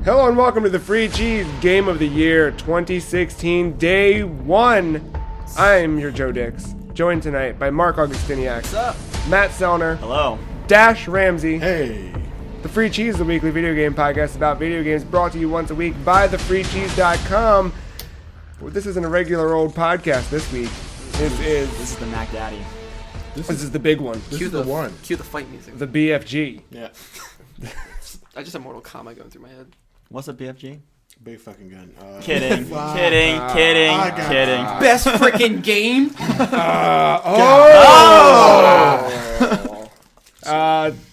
Hello and welcome to the Free Cheese Game of the Year 2016, Day 1. I'm your Joe Dix, joined tonight by Marc Augustiniak. What's up? Matt Sellner. Hello. Dashe Ramsey. Hey. The Free Cheese, the weekly video game podcast about video games brought to you once a week by thefreecheese.com. Well, this isn't a regular old podcast this week. This is the Mac Daddy. This is the big one. This is the one. Cue the fight music. The BFG. Yeah. I just have Mortal Kombat going through my head. What's a BFG? Big fucking gun. Kidding. Wow. Kidding. Best freaking game.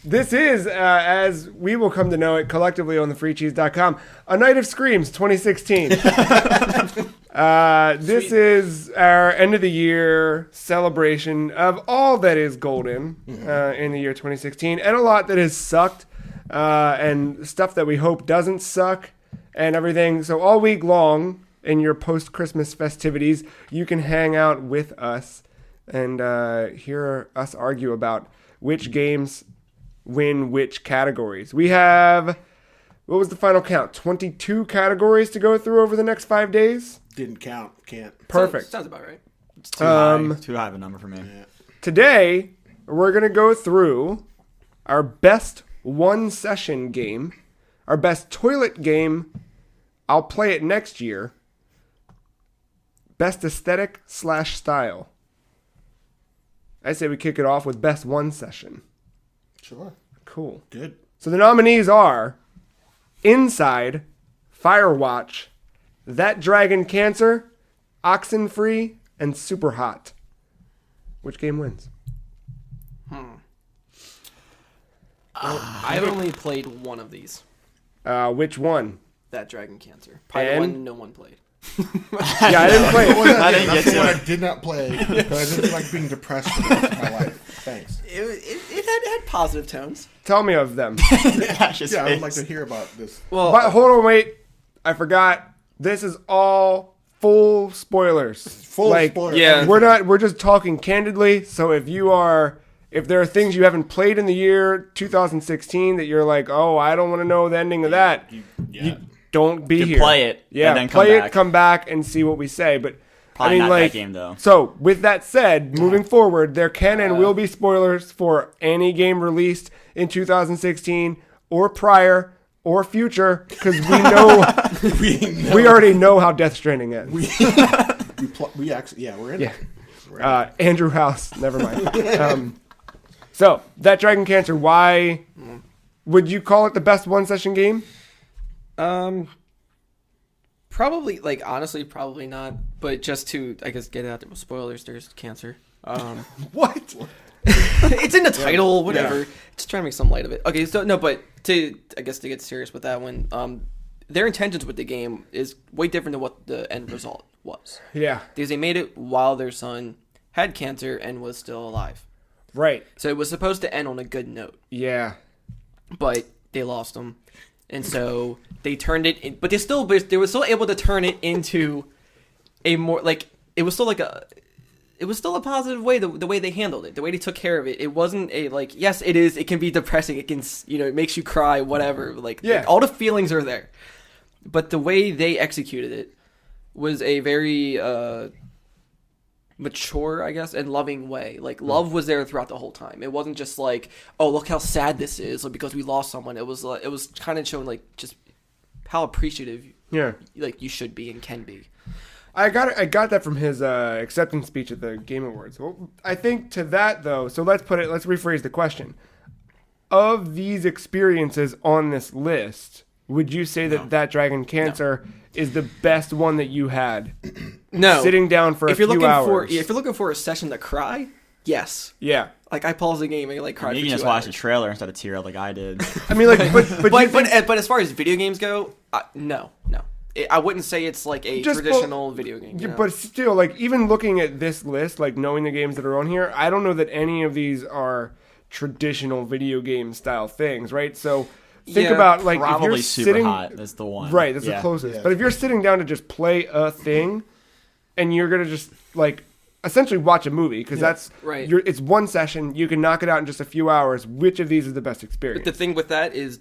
This is, as we will come to know it collectively on thefreecheese.com, A Night of Screams 2016. This is our end of the year celebration of all that is golden in the year 2016, and a lot that has sucked, and stuff that we hope doesn't suck, and everything. So all week long in your post-Christmas festivities, you can hang out with us and hear us argue about which games win which categories. We have, what was the final count? 22 categories to go through over the next 5 days? Didn't count. Can't. Perfect. Sounds about right. It's too high. Too high of a number for me. Yeah. Today, we're going to go through our best one-session game, our best toilet game, I'll play it next year, best aesthetic/style. I say we kick it off with best one session. Sure. Cool. Good. So the nominees are Inside, Firewatch, That Dragon Cancer, Oxenfree, and Super Hot. Which game wins? I've only played one of these. Which one? That Dragon Cancer. Probably And? the one no one played. Yeah, I didn't play it. That's the one I did not play because I didn't like being depressed for the rest of my life. Thanks. It had positive tones. Tell me of them. Yeah, I would like to hear about this. Well, But hold on, wait. I forgot. This is all full spoilers. Full like, spoiler. yeah. We're just talking candidly. So if there are things you haven't played in the year 2016 that you're like, oh, I don't want to know the ending of that, you don't be You here. play it, Yeah, and then come play back. it, come back, and see what we say. But Probably I mean, not like, that game, though. So with that said, moving forward, there can and will be spoilers for any game released in 2016 or prior or future, because we know we already know how Death Stranding ends. We actually, yeah, we're in Yeah. it. We're in it. Andrew House, never mind. So, That Dragon Cancer, why would you call it the best one-session game? probably, honestly, probably not. But just to, I guess, get it out there with spoilers, there's cancer. What? It's in the title, whatever. Yeah. Just trying to make some light of it. Okay, so no, but to get serious with that one, their intentions with the game is way different than what the end result was. Yeah, Because they made it while their son had cancer and was still alive. right. So it was supposed to end on a good note, Yeah. but they lost him, and so they turned it. In, but they were still able to turn it into a more it was still a positive way, the way they handled it, the way they took care of it. It wasn't yes, it is. It can be depressing. It can, it makes you cry, whatever. All the feelings are there, but the way they executed it was a very mature, I guess, and loving way. Love was there throughout the whole time. It wasn't just oh, look how sad this is, because we lost someone. It was kind of showing just how appreciative Yeah. you should be and can be. I got that from his acceptance speech at the Game Awards. Well, I think to that, though, so let's rephrase the question. Of these experiences on this list, would you say that Dragon Cancer is the best one that you had? No. Sitting down for a few hours. If you're looking for a session to cry, yes. Yeah. I paused the game and cried You for 2 can just hours. watch the trailer instead of tear up like I did. I mean, But as far as video games go, no. I wouldn't say it's a Just, traditional video game. Yeah, but still, even looking at this list, knowing the games that are on here, I don't know that any of these are traditional video game style things, right? So think about if Probably you're Super sitting, Hot is the one. right? That's the Yeah. closest. Yeah. But if you're sitting down to just play a thing, and you're gonna just essentially watch a movie because that's Right. It's one session. You can knock it out in just a few hours. Which of these is the best experience? But the thing with that is,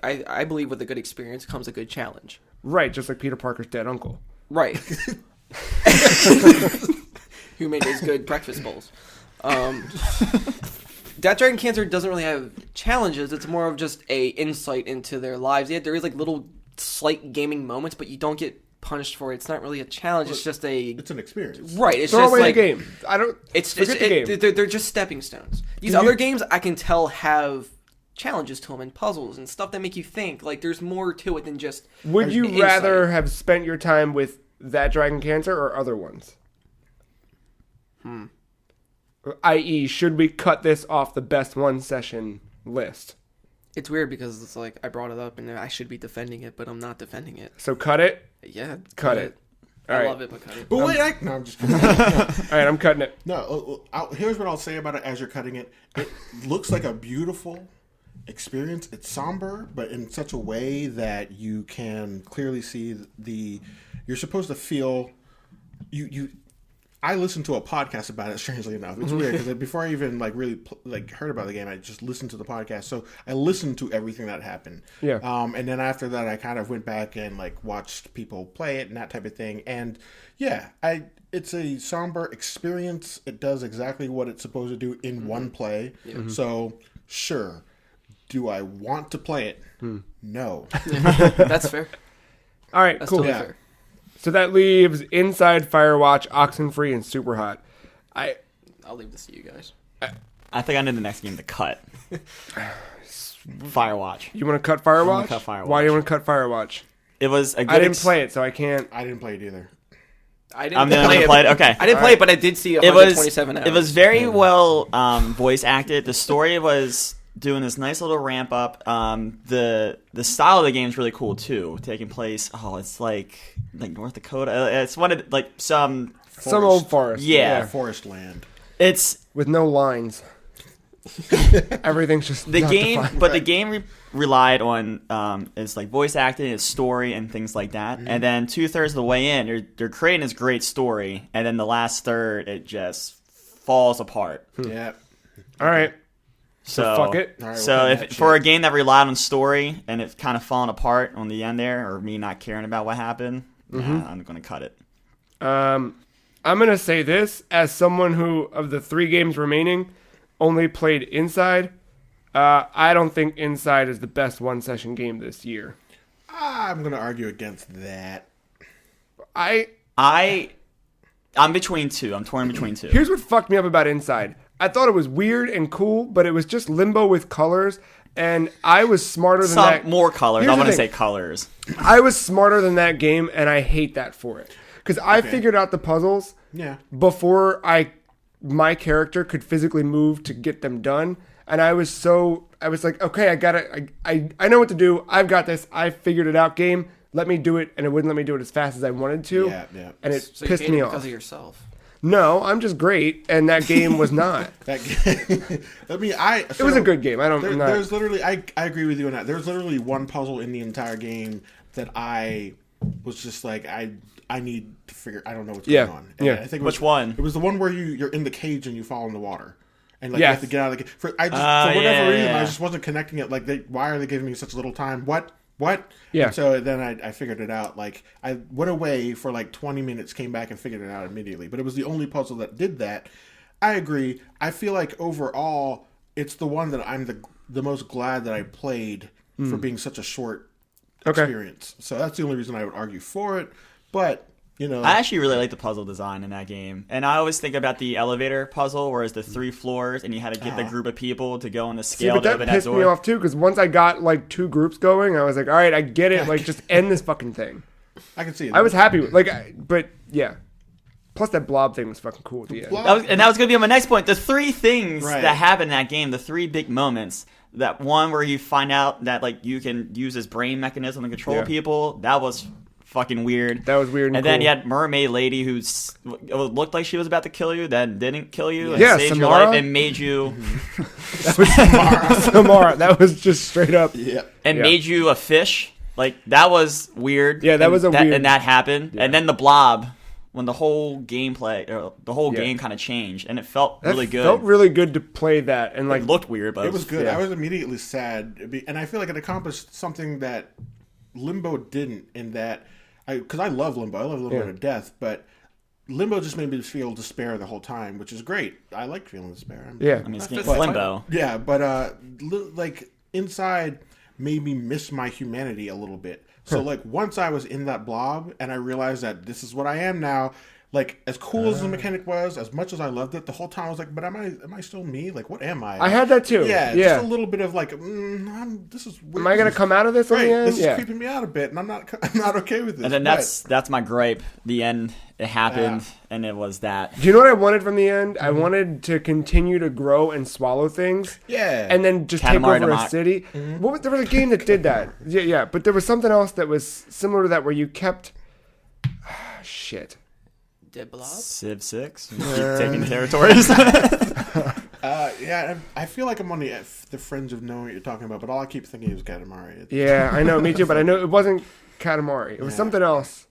I believe with a good experience comes a good challenge. Right, just like Peter Parker's dead uncle. Right. Who made those good breakfast bowls. That Dragon Cancer doesn't really have challenges. It's more of just a insight into their lives. Yeah, there is like little slight gaming moments, but you don't get punished for it. It's not really a challenge. It's just It's an experience. right. It's Throw just away like the game. I don't. It's forget the game. they're just stepping stones. These Can other you- games I can tell have challenges to them and puzzles and stuff that make you think. Like there's more to it than just. Would you insight. rather have spent your time with that Dragon Cancer or other ones? I.e., should we cut this off the best one session list? It's weird because it's like I brought it up and I should be defending it, but I'm not defending it. So cut it. Yeah, Cut it. I All right. love it, but cut it. But wait, no, I'm just kidding. All right, I'm cutting it. No, here's what I'll say about it as you're cutting it. It looks like a beautiful experience. It's somber, but in such a way that you can clearly see you're supposed to feel I listened to a podcast about it. Strangely enough, it's weird because before I even really heard about the game, I just listened to the podcast. So I listened to everything that happened. Yeah. And then after that, I kind of went back and watched people play it and that type of thing. And yeah, it's a somber experience. It does exactly what it's supposed to do in one play. Yeah. So sure, do I want to play it? No. That's fair. All right, That's cool. totally Yeah. fair. So that leaves Inside, Firewatch, Oxenfree, and Superhot. I'll leave this to you guys. I think I need the next game to cut. Firewatch. You want to cut Firewatch? wanna cut Firewatch. Why do you want to cut Firewatch? It was a good I didn't play it, so I can't. I didn't play it either. I didn't I'm the only one who played it? Okay. I didn't play it, but I did see It was 127 hours. it was very well voice acted. The story was doing this nice little ramp up. The style of the game is really cool too. Taking place, it's like North Dakota. It's one of some Old forest. Yeah. Forest land. It's With no lines. Everything's just the not game, defined. but the game relied on its voice acting, its story, and things like that. And then 2/3 of the way in, they're creating this great story, and then the last third, it just falls apart. Yeah. All right. So fuck it. All right, So we'll cut if that for a shit. game that relied on story and it's kind of falling apart on the end there, or me not caring about what happened, I'm gonna cut it. I'm gonna say this as someone who, of the 3 games remaining, only played Inside. I don't think Inside is the best one session game this year. I'm going to argue against that. I'm between two. I'm torn between two. Here's what fucked me up about Inside. I thought it was weird and cool, but it was just limbo with colors, and I was smarter than that. Some more colors. Here's I the want to thing. say colors. I was smarter than that game, and I hate that for it. Because I figured out the puzzles Yeah. before my character could physically move to get them done, and I was like, okay, I got it. I know what to do. I've got this. I figured it out. Game, let me do it, and it wouldn't let me do it as fast as I wanted to. Yeah. And it So you pissed hate me it off. because of yourself. No, I'm just great, and that game was not. That game, It was a good game. There's literally, I agree with you on that. There's literally one puzzle in the entire game that I was just like, I need to figure. I don't know what's going on. And Yeah. I think Which one? It was the one where you're in the cage and you fall in the water, and you Yes. have to get out of the cage. For whatever yeah, reason, yeah. I just wasn't connecting it. Why are they giving me such little time? What? Yeah. And so then I figured it out. I went away for 20 minutes, came back and figured it out immediately. But it was the only puzzle that did that. I agree. I feel like overall, it's the one that I'm the most glad that I played for being such a short experience. So that's the only reason I would argue for it. But I actually really like the puzzle design in that game. And I always think about the elevator puzzle, where it's the 3 floors, and you had to get the group of people to go on the See, scale but to that open that pissed door. me off too, because once I got 2 groups going, I was like, all right, I get it. Just end this fucking thing. I can see it. I was happy with but yeah. Plus that blob thing was fucking cool at the end. Blob- That was going to be my next point. The 3 things Right. that happen in that game, the 3 big moments. That one where you find out that you can use his brain mechanism to control people. That was fucking weird. That was weird and then cool. you had Mermaid Lady who looked like she was about to kill you, then didn't kill you, and Yeah, saved your Samara. life and made you That was Samara. That was just straight up. Yeah. made you a fish. That was weird. Yeah, that was a weird- and that happened. And then the blob when the whole gameplay, or the whole game kind of changed, and it felt really good. It felt really good to play that, and It looked weird, but It was good. Yeah. I was immediately sad, and I feel like it accomplished something that Limbo didn't. In that, because I love Limbo, to death, but Limbo just made me feel despair the whole time, which is great. I like feeling despair. I mean, it's Limbo. Yeah, but like inside made me miss my humanity a little bit. So like once I was in that blob and I realized that this is what I am now, like as cool as the mechanic was, as much as I loved it, the whole time I was like, but am I still me? Like what am I? I had that too. Yeah, Yeah. just a little bit of like, this is weird. Am I gonna come out of this in Right, the end? this is creeping me out a bit, and I'm not okay with this. And then that's my gripe. The end, it happened, and it was that. Do you know what I wanted from the end? I wanted to continue to grow and swallow things. Yeah. And then just Katamari take over a Damacy. city. There was a game that did that. Yeah. But there was something else that was similar to that where you kept. Shit. Dead Blob? Civ 6? Taking territories? Yeah, I feel like I'm on the fringe of knowing what you're talking about, but all I keep thinking is Katamari. Yeah, I know, me too. But I know it wasn't Katamari. It was something else.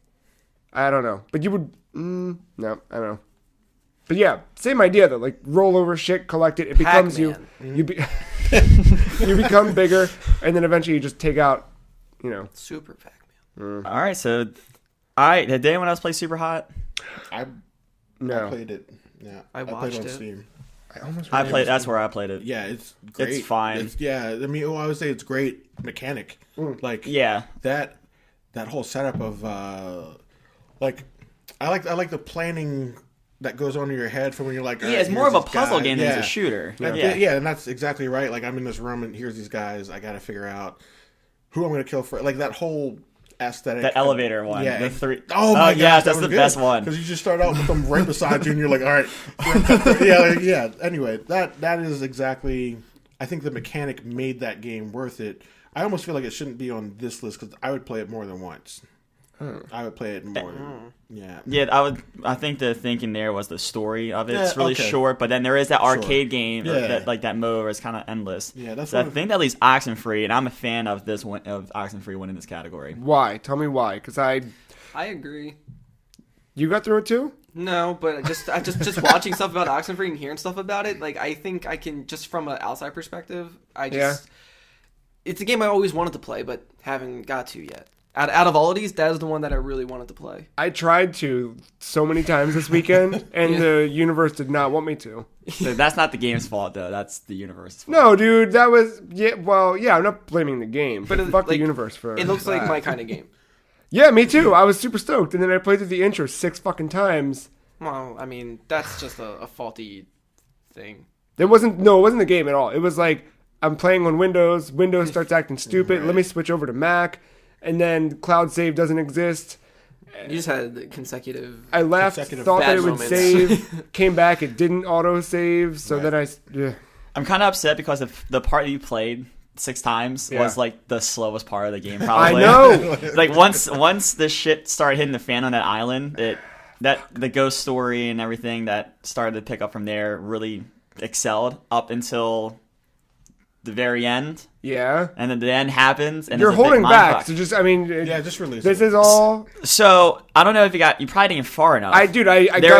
I don't know. But you would. No, I don't know. But yeah, same idea though. Like roll over shit, collect it. It becomes Pac-Man. you become bigger, and then eventually you just take out. Super Pac-Man. All right, so did anyone else play Super Hot? I No. played it. Yeah, I played watched on it. Steam. I I played. That's where I played it. Yeah, it's great. It's fine. I mean, I would say it's great mechanic. Like Yeah. that whole setup of like I like the planning that goes on in your head from when you're like, Yeah, all right, it's more of here's a this puzzle guy. game than it's a shooter. Yeah, and that's exactly right. Like I'm in this room and here's these guys. I got to figure out who I'm going to kill for. Like that whole aesthetic. That elevator one. Yeah. The three. Oh my yeah, gosh, that's the best one. Because you just start out with them right beside you, and you're like, all right, yeah. Anyway, that is exactly. I think the mechanic made that game worth it. I almost feel like it shouldn't be on this list because I would play it more than once. I would play it more. Yeah. Yeah, I think the thinking there was the story of it. It's Yeah, really okay. short, but then there is that arcade game, or Yeah. that mode where it's kind of endless. Yeah, that's so I what think that leaves Oxenfree, and I'm a fan of this one of Oxenfree winning this category. Why? Tell me why. Because I agree. you got through it too. No, but just watching stuff about Oxenfree and hearing stuff about it, like I think I can just from an outside perspective, it's a game I always wanted to play but haven't got to yet. Out of all of these, that is the one that I really wanted to play. I tried to so many times this weekend, and the universe did not want me to. So that's not the game's fault, though. That's the universe's fault. No, dude, that was I'm not blaming the game, but But fuck the like, universe for It looks like that. my kind of game. Yeah, me too. I was super stoked, and then I played through the intro 6 fucking times. Well, I mean, that's just a faulty thing. It wasn't the game at all. It was like I'm playing on Windows. Windows starts acting stupid. Let me switch over to Mac, and then cloud save doesn't exist. You just had consecutive. I left, Consecutive thought that bad it would moments. save, came back, it didn't auto save. So Right. then I'm kind of upset because the part you played 6 times was like the slowest part of the game. I Probably. know. Like once this shit started hitting the fan on that island, the ghost story and everything that started to pick up from there really excelled up until the very end. Yeah. And then the end happens, and You're it's a big holding mind back. fuck. So just, I mean, just release this it. is all. So I don't know if you probably didn't get far enough. I got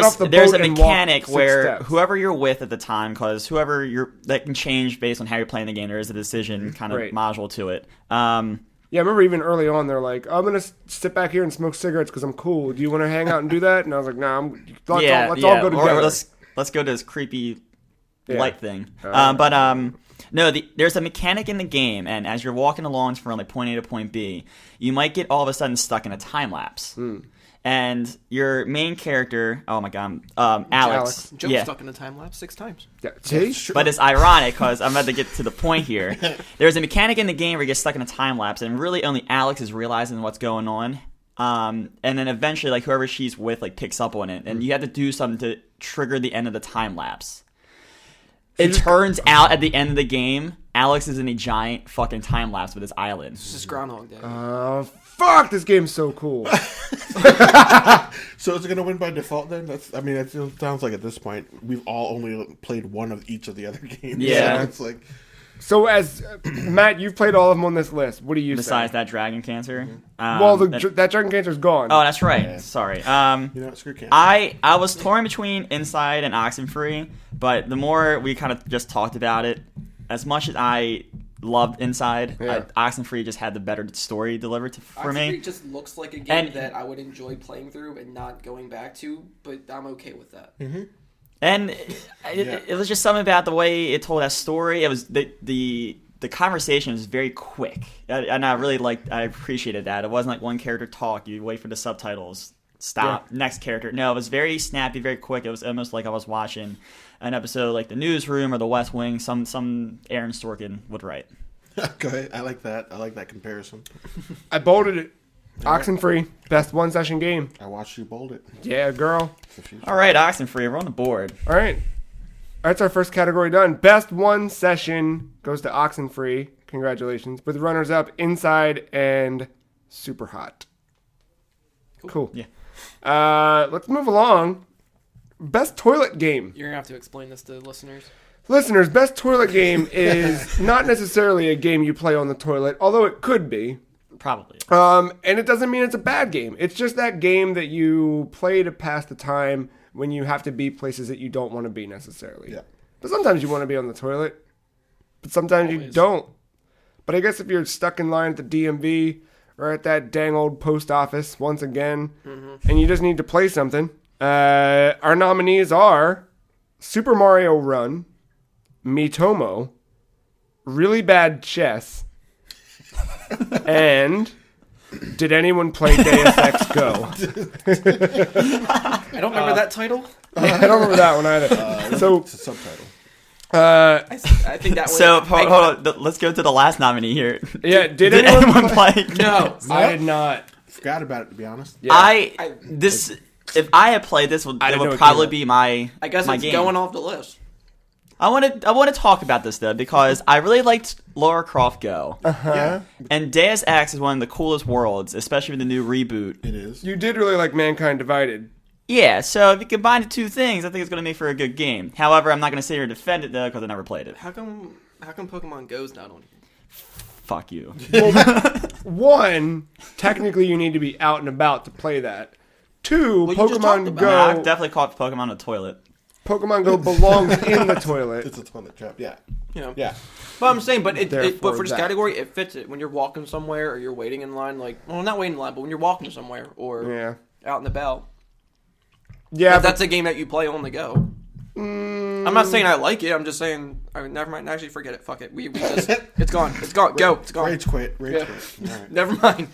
off the boat There's a and mechanic walked 6 where steps. whoever you're with at the time, because that can change based on how you're playing the game. There is a decision kind of Right. module to it. Yeah, I remember even early on, they're like, I'm going to sit back here and smoke cigarettes because I'm cool. Do you want to hang out and do that? And I was like, nah, let's all go Or together. let's go to this creepy Yeah. light thing. Alright. No, there's a mechanic in the game, and as you're walking along from like point A to point B, you might get all of a sudden stuck in a time lapse. And your main character, oh my god, Alex. Joe's yeah. stuck in a time lapse 6 times. Yeah, see? But it's ironic because I'm about to get to the point here. There's a mechanic in the game where you get stuck in a time lapse, and really only Alex is realizing what's going on. And then eventually, like whoever she's with, like picks up on it, and you have to do something to trigger the end of the time lapse. It turns out at the end of the game, Alex is in a giant fucking time lapse with his island. It's just Groundhog Day. Oh, fuck, this game's so cool. So is it going to win by default then? It sounds like at this point we've all only played one of each of the other games. Yeah. So it's like, So as Matt, you've played all of them on this list. What do you Besides say? that dragon cancer. Well, that dragon cancer's gone. Oh, that's right. Yeah. Sorry. Screw cancer. I was torn between Inside and Oxenfree, but the more we kind of just talked about it, as much as I loved Inside, Yeah. Oxenfree just had the better story delivered for me. It just looks like a game And- that I would enjoy playing through and not going back to, but I'm okay with that. And it was just something about the way it told that story. It was the conversation was very quick, and I really I appreciated that. It wasn't like one character talk, you wait for the subtitles, stop, next character. No, it was very snappy, very quick. It was almost like I was watching an episode like The Newsroom or The West Wing. Some Aaron Sorkin would write. Go ahead. I like that. I like that comparison. I bolded it. Oxenfree, best one session game. I watched you bold it. Yeah, girl. All right, Oxenfree, we're on the board. All right. That's our first category done. Best one session goes to Oxenfree. Congratulations. With runners up, Inside and Super Hot. Cool. Yeah. Let's move along. Best toilet game. You're gonna have to explain this to listeners. Listeners, best toilet game is not necessarily a game you play on the toilet, although it could be. Probably. And it doesn't mean it's a bad game. It's just that game that you play to pass the time when you have to be places that you don't want to be necessarily. Yeah. But sometimes you want to be on the toilet. But sometimes you Always. don't. But I guess if you're stuck in line at the DMV or at that dang old post office once again, and you just need to play something, our nominees are Super Mario Run, Miitomo, Really Bad Chess, and Did Anyone Play Deus Ex Go? I don't remember that title. I don't remember that one either. So, It's a subtitle. I think that was. So hold on, let's go to the last nominee here. yeah, did Did anyone anyone play? No. I did not. Forgot about it, to be honest. Yeah. If I had played this, it didn't know would it probably came be my I guess my it's game. going off the list. I want to talk about this though because I really liked Lara Croft Go, Yeah, and Deus Ex is one of the coolest worlds, especially with the new reboot. it is. You did really like Mankind Divided. Yeah, so if you combine the two things, I think it's going to make for a good game. However, I'm not going to sit here and defend it though because I never played it. How come Pokemon Go's not on here? Fuck you. One, technically you need to be out and about to play that. Two, Well, you just talked Pokemon about Go. I've definitely caught Pokemon on the toilet. Pokemon Go belongs in the toilet. It's a toilet trap. Yeah, You know. yeah. But I'm saying, but Therefore but for this that. category, it fits it. When you're walking somewhere or you're waiting in line, like, well, not waiting in line, but when you're walking somewhere or Yeah. out and about, Yeah, if that's a game that you play on the go. I'm not saying I like it. I'm just saying, never mind. Actually, forget it. Fuck it. We just, it's gone. It's gone. Go. It's gone. Rage quit. Rage Yeah. quit. All right. Never mind.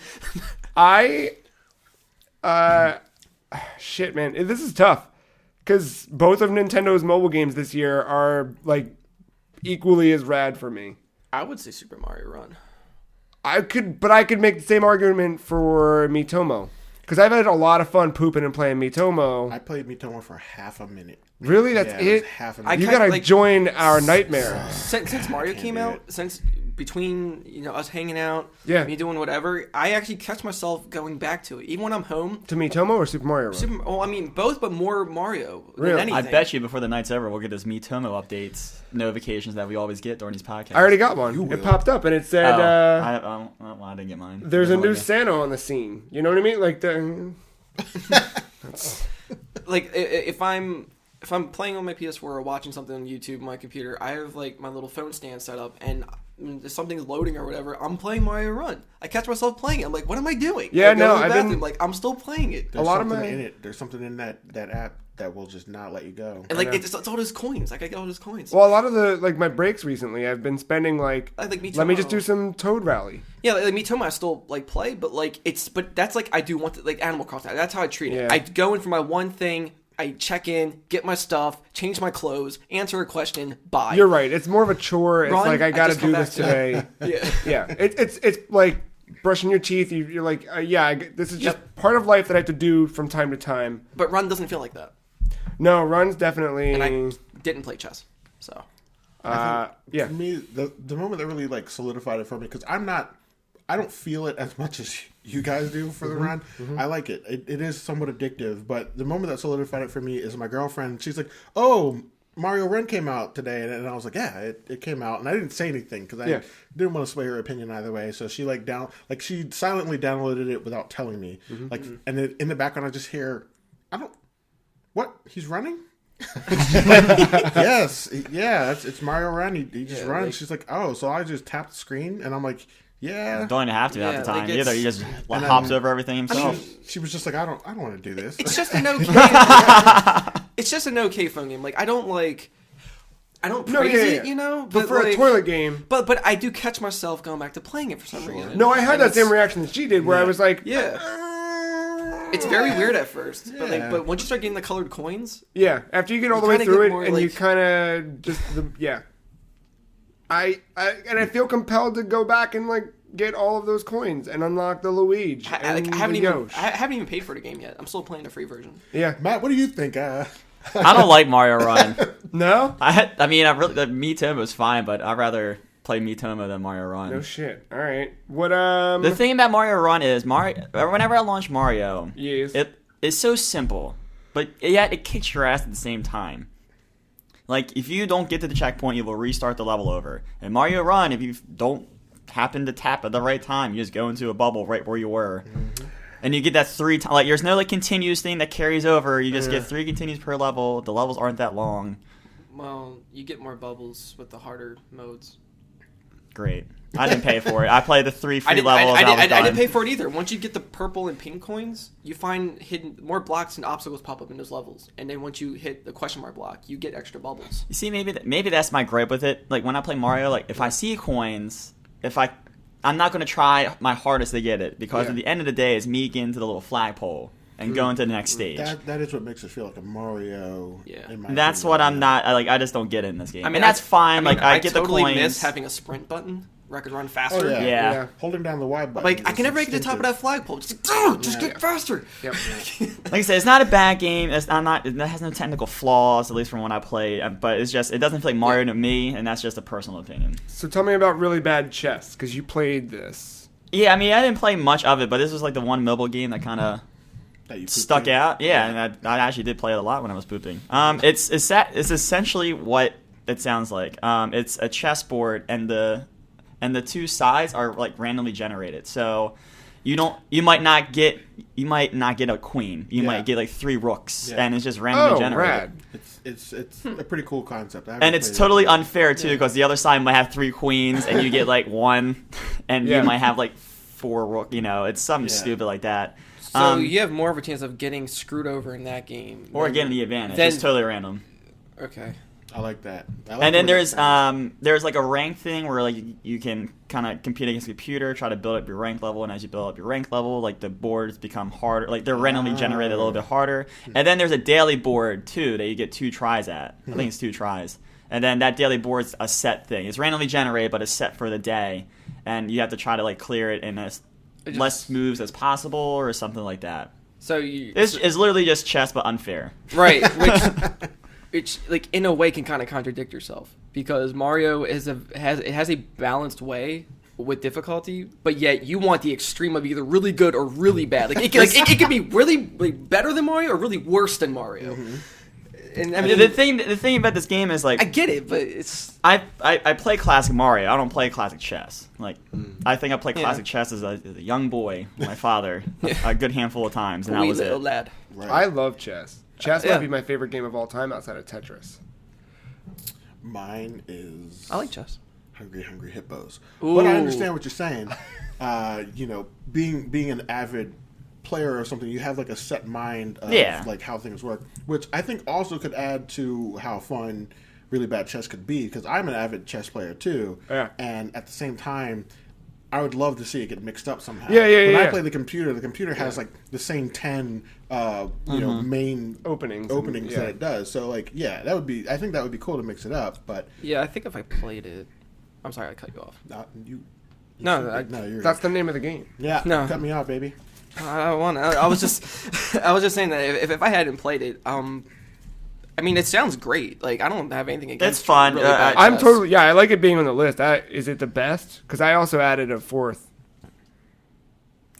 shit, man, this is tough because both of Nintendo's mobile games this year are like equally as rad for me. I would say Super Mario Run. I could make the same argument for Miitomo because I've had a lot of fun pooping and playing Miitomo. I played Miitomo for half a minute. Really, that's Yeah, it was it. half a I minute. You kinda, gotta like- join our nightmare. Since Mario can't came do out, it. since between us hanging out, Yeah. me doing whatever, I actually catch myself going back to it, even when I'm home. To Miitomo or Super Mario Run? Well, I mean both, but more Mario Really? than anything. I bet you before the night's over, we'll get those Miitomo updates, notifications that we always get during these podcasts. I already got one. You It will. popped up and it said, I didn't get mine. "There's a Doesn't new let me. Santa on the scene." You know what I mean? Like the. Like if I'm playing on my PS4 or watching something on YouTube, on my computer, I have like my little phone stand set up, and if something's loading or whatever, I'm playing Mario Run. I catch myself playing it. I'm like, what am I doing? Yeah, I go no, to the I've been- bathroom, like I'm still playing it. There's a lot of something my- in it. There's something in that app that will just not let you go. And like know. it's all those coins. Like I get all those coins. Well, a lot of the my breaks recently, I've been spending like. I think Let me just do some Toad Rally. Yeah, like Miitomo I still like play, but like but that's like I do want to like Animal Crossing. That's how I treat it. Yeah. I go in for my one thing. I check in, get my stuff, change my clothes, answer a question, bye. You're right. It's more of a chore. It's Run, like I I got to just come do back this to today. Yeah. Yeah, it's like brushing your teeth. You're like, this is just Yep. part of life that I have to do from time to time. But Run doesn't feel like that. No, runs definitely. And I didn't play chess, so yeah. For me, the moment that really like solidified it for me, because I don't feel it as much as you guys do for the run. I like it. It is somewhat addictive, but the moment that solidified it for me is my girlfriend. She's like, "Oh, Mario Run came out today, and I was like, yeah, it came out, and I didn't say anything because I didn't want to sway her opinion either way. So she she silently downloaded it without telling me, and then in the background I just hear, what he's running. Yes, yeah, it's Mario Run. He just runs. She's like, oh, so I just tap the screen, and I'm like, yeah. Don't even have to at the time either. He just then, hops over everything himself. She was just like, I don't want to do this. It's just an okay. It's just an okay phone game. Like I don't praise it, you know. But for a toilet game. But I do catch myself going back to playing it for some reason. No, I had that same reaction that she did, where I was like, It's very weird at first, but once you start getting the colored coins, after you get all the way through it, and you kind of just I feel compelled to go back and like get all of those coins and unlock the Luigi. I haven't even paid for the game yet. I'm still playing the free version. Yeah, Matt, what do you think? I don't like Mario Run. No, I really the Miitomo was fine, but I'd rather play Miitomo than Mario Run. No shit. All right. What The thing about Mario Run is whenever I launch Mario, it is so simple, but yet it kicks your ass at the same time. Like if you don't get to the checkpoint, you will restart the level over. And Mario Run, if you don't happen to tap at the right time, you just go into a bubble right where you were. Mm-hmm. And you get that 3 times. Like there's no like continuous thing that carries over. You just get 3 continues per level. The levels aren't that long. Well, you get more bubbles with the harder modes. Great. I didn't pay for it. I played the 3 free levels. I didn't pay for it either. Once you get the purple and pink coins, you find more blocks and obstacles pop up in those levels. And then once you hit the question mark block, you get extra bubbles. You see, maybe that's my gripe with it. Like when I play Mario, like if I see coins, I'm not going to try my hardest to get it because at the end of the day, it's me getting to the little flagpole and going to the next stage. That is what makes it feel like a Mario. Yeah, that's what I'm not. I just don't get it in this game. I mean, that's fine. I get totally the coins. miss having a sprint button where I could run faster. Oh, yeah. Holding down the Y button. Like I can never get to the top of that flagpole. Just get faster. Yep. Like I said, it's not a bad game. It has no technical flaws, at least from when I played. But it doesn't feel like Mario to me, and that's just a personal opinion. So tell me about really bad chess because you played this. Yeah, I mean, I didn't play much of it, but this was like the one mobile game that kind of stuck out. Yeah, and I actually did play it a lot when I was pooping. It's essentially what it sounds like. It's a chessboard, and the 2 sides are like randomly generated. So you might not get a queen. You might get like 3 rooks, and it's just randomly generated. Rad. It's a pretty cool concept. And it's totally unfair too because the other side might have 3 queens and you get like 1, and you might have like 4 rook. You know, it's something stupid like that. So you have more of a chance of getting screwed over in that game, or getting the advantage. It's totally random. Okay. I like that. And then there's like a rank thing where like you can kind of compete against the computer, try to build up your rank level, and as you build up your rank level, like the boards become harder, like they're randomly generated a little bit harder. And then there's a daily board too that you get 2 tries at. I think it's 2 tries. And then that daily board's a set thing. It's randomly generated, but it's set for the day, and you have to try to like clear it in as less moves as possible or something like that. So it's literally just chess but unfair. Right. Which like in a way can kind of contradict yourself because Mario has a balanced way with difficulty, but yet you want the extreme of either really good or really bad. Like it could be really like, better than Mario or really worse than Mario. Mm-hmm. And I mean, the thing about this game is like I get it, but it's I play classic Mario. I don't play classic chess. Like I think I played classic chess as a young boy with my father a good handful of times, and that was it. Lad. Right. I love chess. Chess might be my favorite game of all time outside of Tetris. Mine is... I like chess. Hungry Hippos. Ooh. But I understand what you're saying. Being an avid player or something, you have like a set mind of like how things work, which I think also could add to how fun really bad chess could be, because I'm an avid chess player too. Yeah. And at the same time, I would love to see it get mixed up somehow. When I play the computer has like the same 10 main openings that it does. So like that would be, I think that would be cool to mix it up. But yeah, I think if I played it, I'm sorry I cut you off. That's the name of the game. Yeah, no, cut me off, baby. I don't want to. I was just saying that if I hadn't played it, I mean, it sounds great. Like, I don't have anything against it. It's fun. Really I'm totally... I like it being on the list. Is it the best? Because I also added a 4th.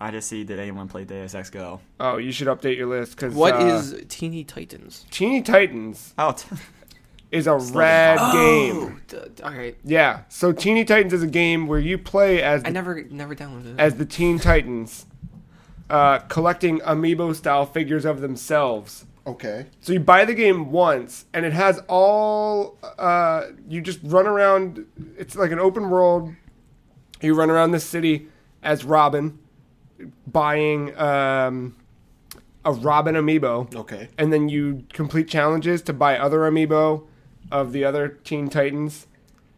I just see, did anyone play Deus Ex Go? Oh, you should update your list. Cause, what is Teeny Titans? Teeny Titans. Oh, is a rad game. All right. Yeah. So Teeny Titans is a game where you play as I never downloaded it. as the Teen Titans, collecting amiibo-style figures of themselves. Okay. So you buy the game once, and it has all. You just run around. It's like an open world. You run around the city as Robin, buying a Robin amiibo. Okay. And then you complete challenges to buy other amiibo of the other Teen Titans.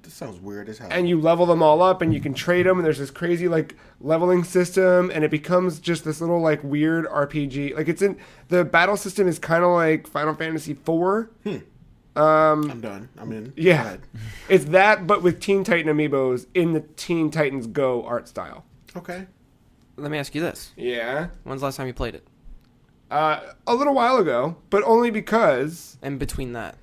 This sounds weird as hell. And you level them all up, and you can trade them, and there's this crazy like leveling system, and it becomes just this little like weird RPG. Like it's in the battle system is kind of like Final Fantasy IV. I'm done. I'm in. Go Yeah, ahead. it's that, but with Teen Titan amiibos in the Teen Titans Go art style. Okay. Let me ask you this: Yeah, when's the last time you played it? a little while ago, but only because. And between that,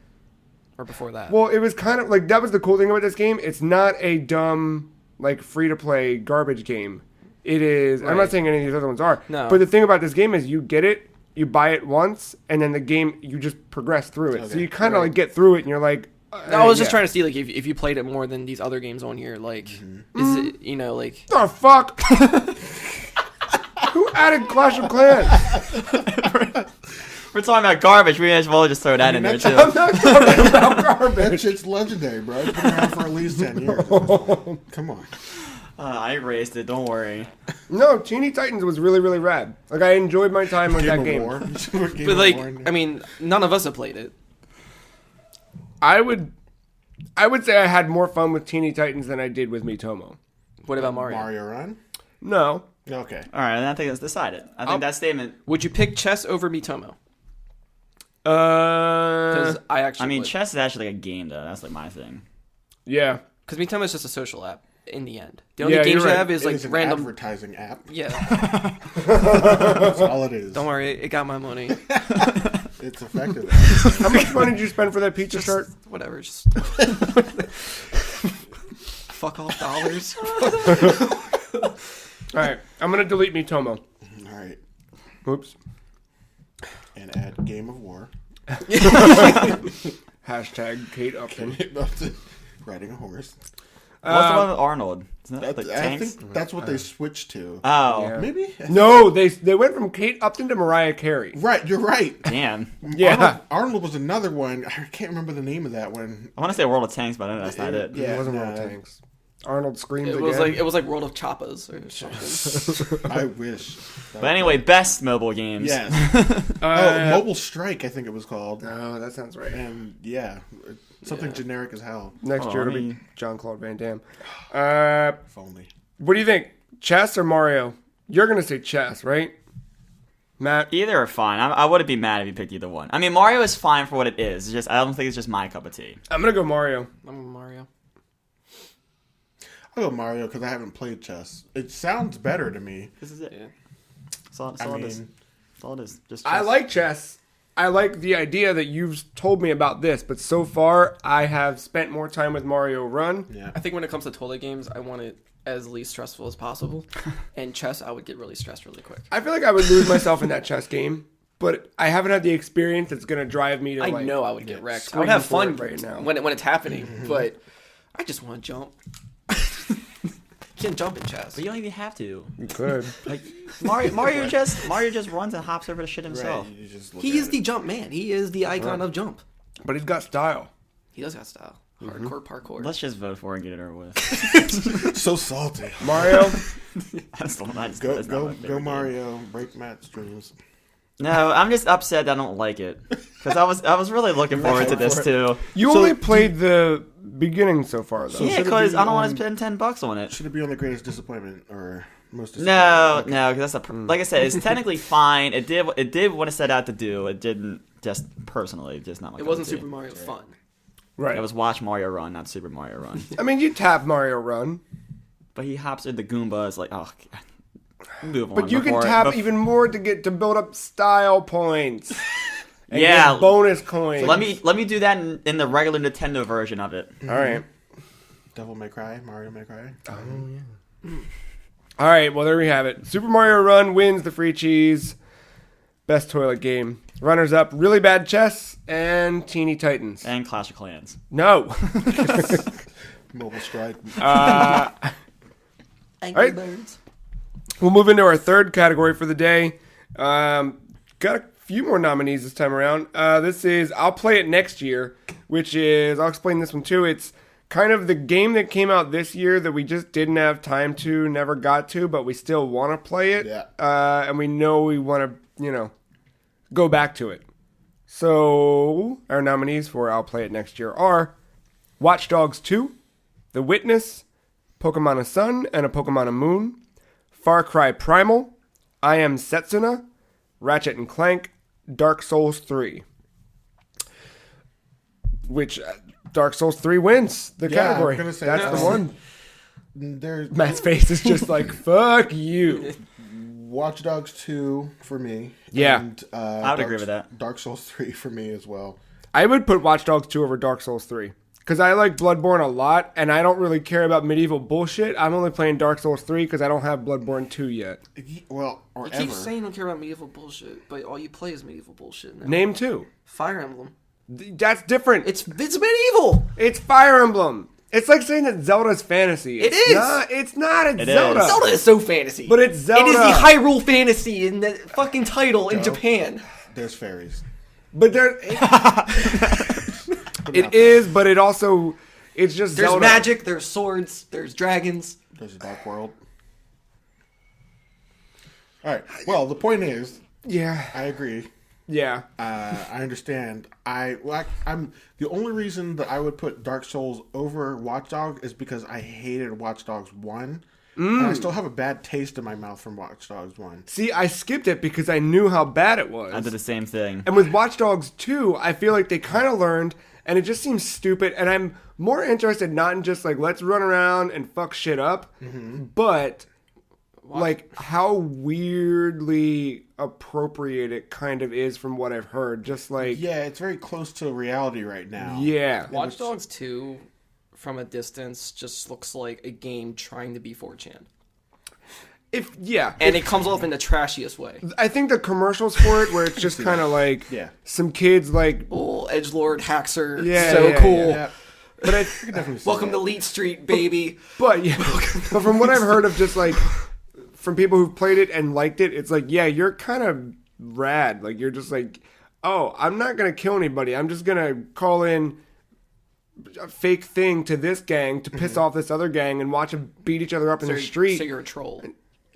or before that? Well, it was kind of like that was the cool thing about this game. It's not a dumb like free to play garbage game. It is. I'm not Right. saying any of these other ones are. No. But the thing about this game is you get it, you buy it once, and then the game you just progress through it. So Okay. you kind of like get through it, and you're like. No, I was just trying to see like if you played it more than these other games on here. Like, is it like? The fuck? Who added Clash of Clans? We're talking about garbage. We may as well just throw that in there too. I'm not talking about That garbage. shit's legendary, bro. It's been around for at least 10 years. Come on. I erased it. Don't worry. No, Teeny Titans was really, really rad. Like I enjoyed my time with that game. But like, I mean, none of us have played it. I would say I had more fun with Teeny Titans than I did with Miitomo. What about Mario? Mario Run? No. Okay. All right, I think that's decided. I think that statement. Would you pick chess over Miitomo? Because I actually, I mean, would. chess is actually like a game, though. That's like my thing. Yeah. Because Miitomo is just a social app in the end. The only Yeah, games you're you right. have is It like is an random. advertising app. Yeah, That's all it is. don't worry, it got my money. It's effective. How much money did you spend for that pizza shirt? Whatever, just fuck off dollars. All right, I'm gonna delete Miitomo. All right. Oops. And add Game of War. Hashtag Kate Upton. Riding a horse. What's the one with Arnold? Isn't that I like tanks? think that's what they switched to. Oh, Yeah. Maybe? No, they went from Kate Upton to Mariah Carey. Right, you're right. damn. Yeah. Arnold was another one. I can't remember the name of that one. I want to say World of Tanks, but I know that's not it. Yeah, It wasn't nah. World Tanks. Arnold screamed It again. was like World of Choppas or something. I wish. But anyway, best mobile games. Yes. Mobile Strike, I think it was called. Oh, that sounds right. And yeah, something generic as hell. Next Oh, year I it'll be mean- Jean-Claude Van Damme. If only. What do you think? Chess or Mario? You're gonna say chess, right? Matt? Either are fine. I wouldn't be mad if you picked either one. I mean, Mario is fine for what it is. It's just I don't think it's just my cup of tea. I'm gonna go Mario. I'm Mario. I'll go Mario because I haven't played chess. It sounds better to me. This is it. Yeah. That's all, I it is. mean, That's all it is. Just I chess. like chess. I like the idea that you've told me about this, but so far I have spent more time with Mario Run. yeah. I think when it comes to toilet games, I want it as least stressful as possible. And chess, I would get really stressed really quick. I feel like I would lose myself in that chess game, but I haven't had the experience that's gonna drive me to I like. know I would get wrecked. I scream would have for fun it right now. when it's happening, but I just want to jump. Can't jump in chess. But you don't even have to. You could. Like Mario just runs and hops over the shit himself. Right, you just look He at is it. the jump man. He is the icon of jump. But he's got style. He does got style. Hardcore parkour. Let's just vote for it and get it over with. So salty. Mario. That's the one. That's Go not go my favorite go game. Mario. Break Matt's dreams. No, I'm just upset that I don't like it because I was really looking forward to this too. You So- only played the beginning so far, though. So Yeah, should it because be I don't want on- to spend $10 on it. Should it be on the greatest disappointment or most No, disappointing? no, because that's like I said, it's technically fine. It did what it set out to do. It didn't just personally, just not. My It cup wasn't of tea. Super Mario fun. Right. It was Watch Mario Run, not Super Mario Run. I mean, you tap Mario Run, But he hops in the Goombas like, oh, God. Move on. but you can before- tap bef- even more to build up style points. And Yeah. get bonus coins. Let me do that in the regular Nintendo version of it. All right. Devil May Cry. Mario May Cry. All right. Well, there we have it. Super Mario Run wins the free cheese. Best toilet game Runners up, Really Bad Chess and Teeny Titans. And Clash of Clans. No. Mobile Strike. Angry right. Birds. We'll move into our third category for the day. Got a few more nominees this time around. This is I'll Play It Next Year, which is, I'll explain this one too. It's kind of the game that came out this year that we just didn't have time to, never got to, but we still want to play it. Yeah. And we know we want to, go back to it. So our nominees for I'll Play It Next Year are Watch Dogs 2, The Witness, Pokemon Sun and a Pokemon Moon, Far Cry Primal, I Am Setsuna, Ratchet and Clank, Dark Souls 3. Which Dark Souls 3 wins the category. I'm gonna say That's the one. There's Matt's face is just like, fuck you. Watch Dogs 2 for me. Yeah. And, I would agree with that. Dark Souls 3 for me as well. I would put Watch Dogs 2 over Dark Souls 3. Because I like Bloodborne a lot, and I don't really care about medieval bullshit. I'm only playing Dark Souls 3 because I don't have Bloodborne 2 yet. Well, or You ever. keep saying you don't care about medieval bullshit, but all you play is medieval bullshit now. Name 2. Fire Emblem. That's different. It's medieval. It's Fire Emblem. It's like saying that Zelda's fantasy. It is. It's not. It's It Zelda. is. Zelda is so fantasy. But it's Zelda. It is the Hyrule fantasy in the fucking title in Japan. There's fairies. But there, it is. But it also, it's just There's Zelda. magic, there's swords, there's dragons. There's a dark world. All right. Well, the point is, Yeah. I agree. Yeah. I understand. I'm the only reason that I would put Dark Souls over Watch Dogs is because I hated Watch Dogs 1. And I still have a bad taste in my mouth from Watch Dogs 1. See, I skipped it because I knew how bad it was. I did the same thing. And with Watch Dogs 2, I feel like they kind of learned, and it just seems stupid. And I'm more interested not in just like, let's run around and fuck shit up, but like how weirdly appropriate it kind of is from what I've heard. Just like, Yeah, it's very close to reality right now. yeah. Watch Dogs 2, from a distance, just looks like a game trying to be 4chan. And it comes off in the trashiest way. I think the commercials for it, where it's just kind of like Yeah. some kids like, Oh, edgelord hackser, Yeah, so yeah, cool. Yeah. but I, You can definitely see Welcome that. to Leet Street, baby. but yeah, but from what I've heard of just like from people who've played it and liked it, it's like, yeah, you're kind of rad. Like you're just like, oh, I'm not gonna kill anybody. I'm just gonna call in a fake thing to this gang to piss off this other gang and watch them beat each other up in the street. So you're a troll.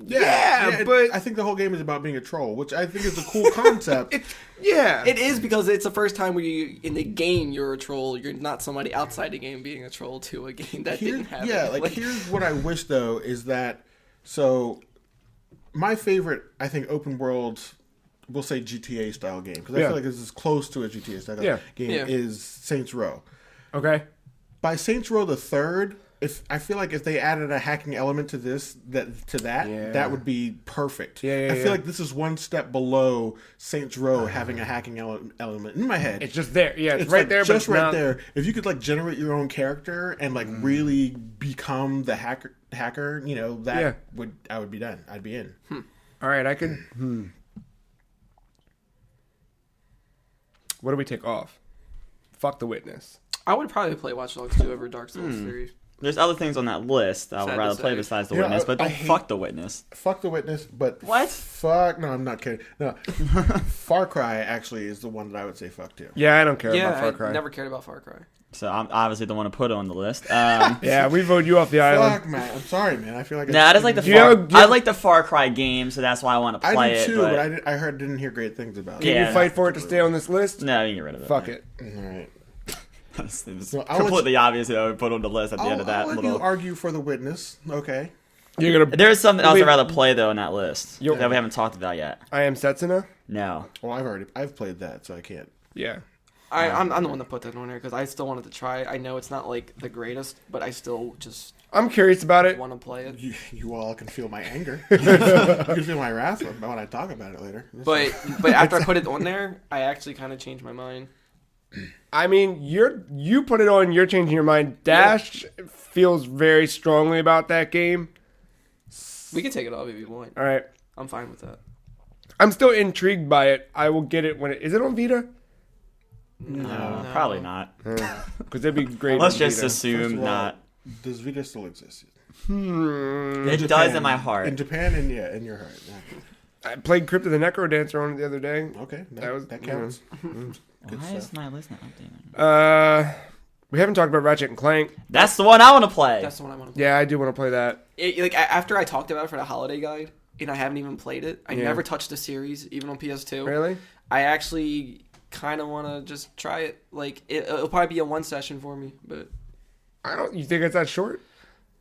Yeah, but I think the whole game is about being a troll, which I think is a cool concept. yeah, It is because it's the first time where you, in the game, you're a troll. You're not somebody outside the game being a troll to a game that didn't have it. Like here's what I wish though is that my favorite, I think, open world, we'll say GTA style game, because I feel like this is close to a GTA style game, Yeah. is Saints Row. okay. By Saints Row the Third, I feel like if they added a hacking element to that would be perfect. I feel like this is one step below Saints Row having a hacking element in my head. It's just there. Yeah, it's Like, right there. just but right not, there. If you could like generate your own character and like really become the hacker, I would be done. I'd be in. All right, I could. What do we take off? Fuck the Witness. I would probably play Watch Dogs 2 over Dark Souls 3. There's other things on that list I would Sad rather to play say. besides The You know, Witness, but I don't hate- fuck The Witness. Fuck the Witness, but What? Fuck. No, I'm not kidding. No, Far Cry actually is the one that I would say fuck to. Yeah, I don't care about Yeah, Far Cry. I never cared about Far Cry. So I'm obviously the one to put on the list. Yeah, we vote you off the island. Fuck, man. I'm sorry, man. I feel like Nah, I just like the Do you have- I like the Far Cry game, so that's why I want to play I do it. too, but but I didn't hear great things about Can it. Yeah. you fight for it to stay on this list? no, you can get rid of it. Fuck it. All right. It was I'll let completely obvious that I would put on the list at the end of that I'll let little. you argue for the Witness. Okay. You're gonna. There's something else Wait. I'd rather play though on that list Yo- that we haven't talked about yet. I Am Setsuna. No, Well, I've played that, so I can't. Yeah. I'm the one that put that on there because I still wanted to try. I know it's not like the greatest, but I still just I'm curious about it. want to play it. You all can feel my anger. You can feel my wrath when I talk about it later. But after I put it on there, I actually kind of changed my mind. I mean, you put it on. You're changing your mind. Dash feels very strongly about that game. We can take it off if you want. All right. I'm fine with that. I'm still intrigued by it. I will get it when it is it on Vita? No, probably not. Because it'd be great. Let's on just Vita. assume First of all, not. Does Vita still exist? It does in my heart. In Japan, and in your heart. I played Crypt of the Necro Dancer on it the other day. Okay, that you know. counts. Good Why stuff. is my list not updated? We haven't talked about Ratchet and Clank. That's the one I want to play. That's the one I want to play. Yeah, I do want to play that. Like after I talked about it for the holiday guide, and I haven't even played it. I Yeah. never touched the series, even on PS2. Really? I actually kind of want to just try it. Like it'll probably be a one session for me, but I don't. You think it's that short?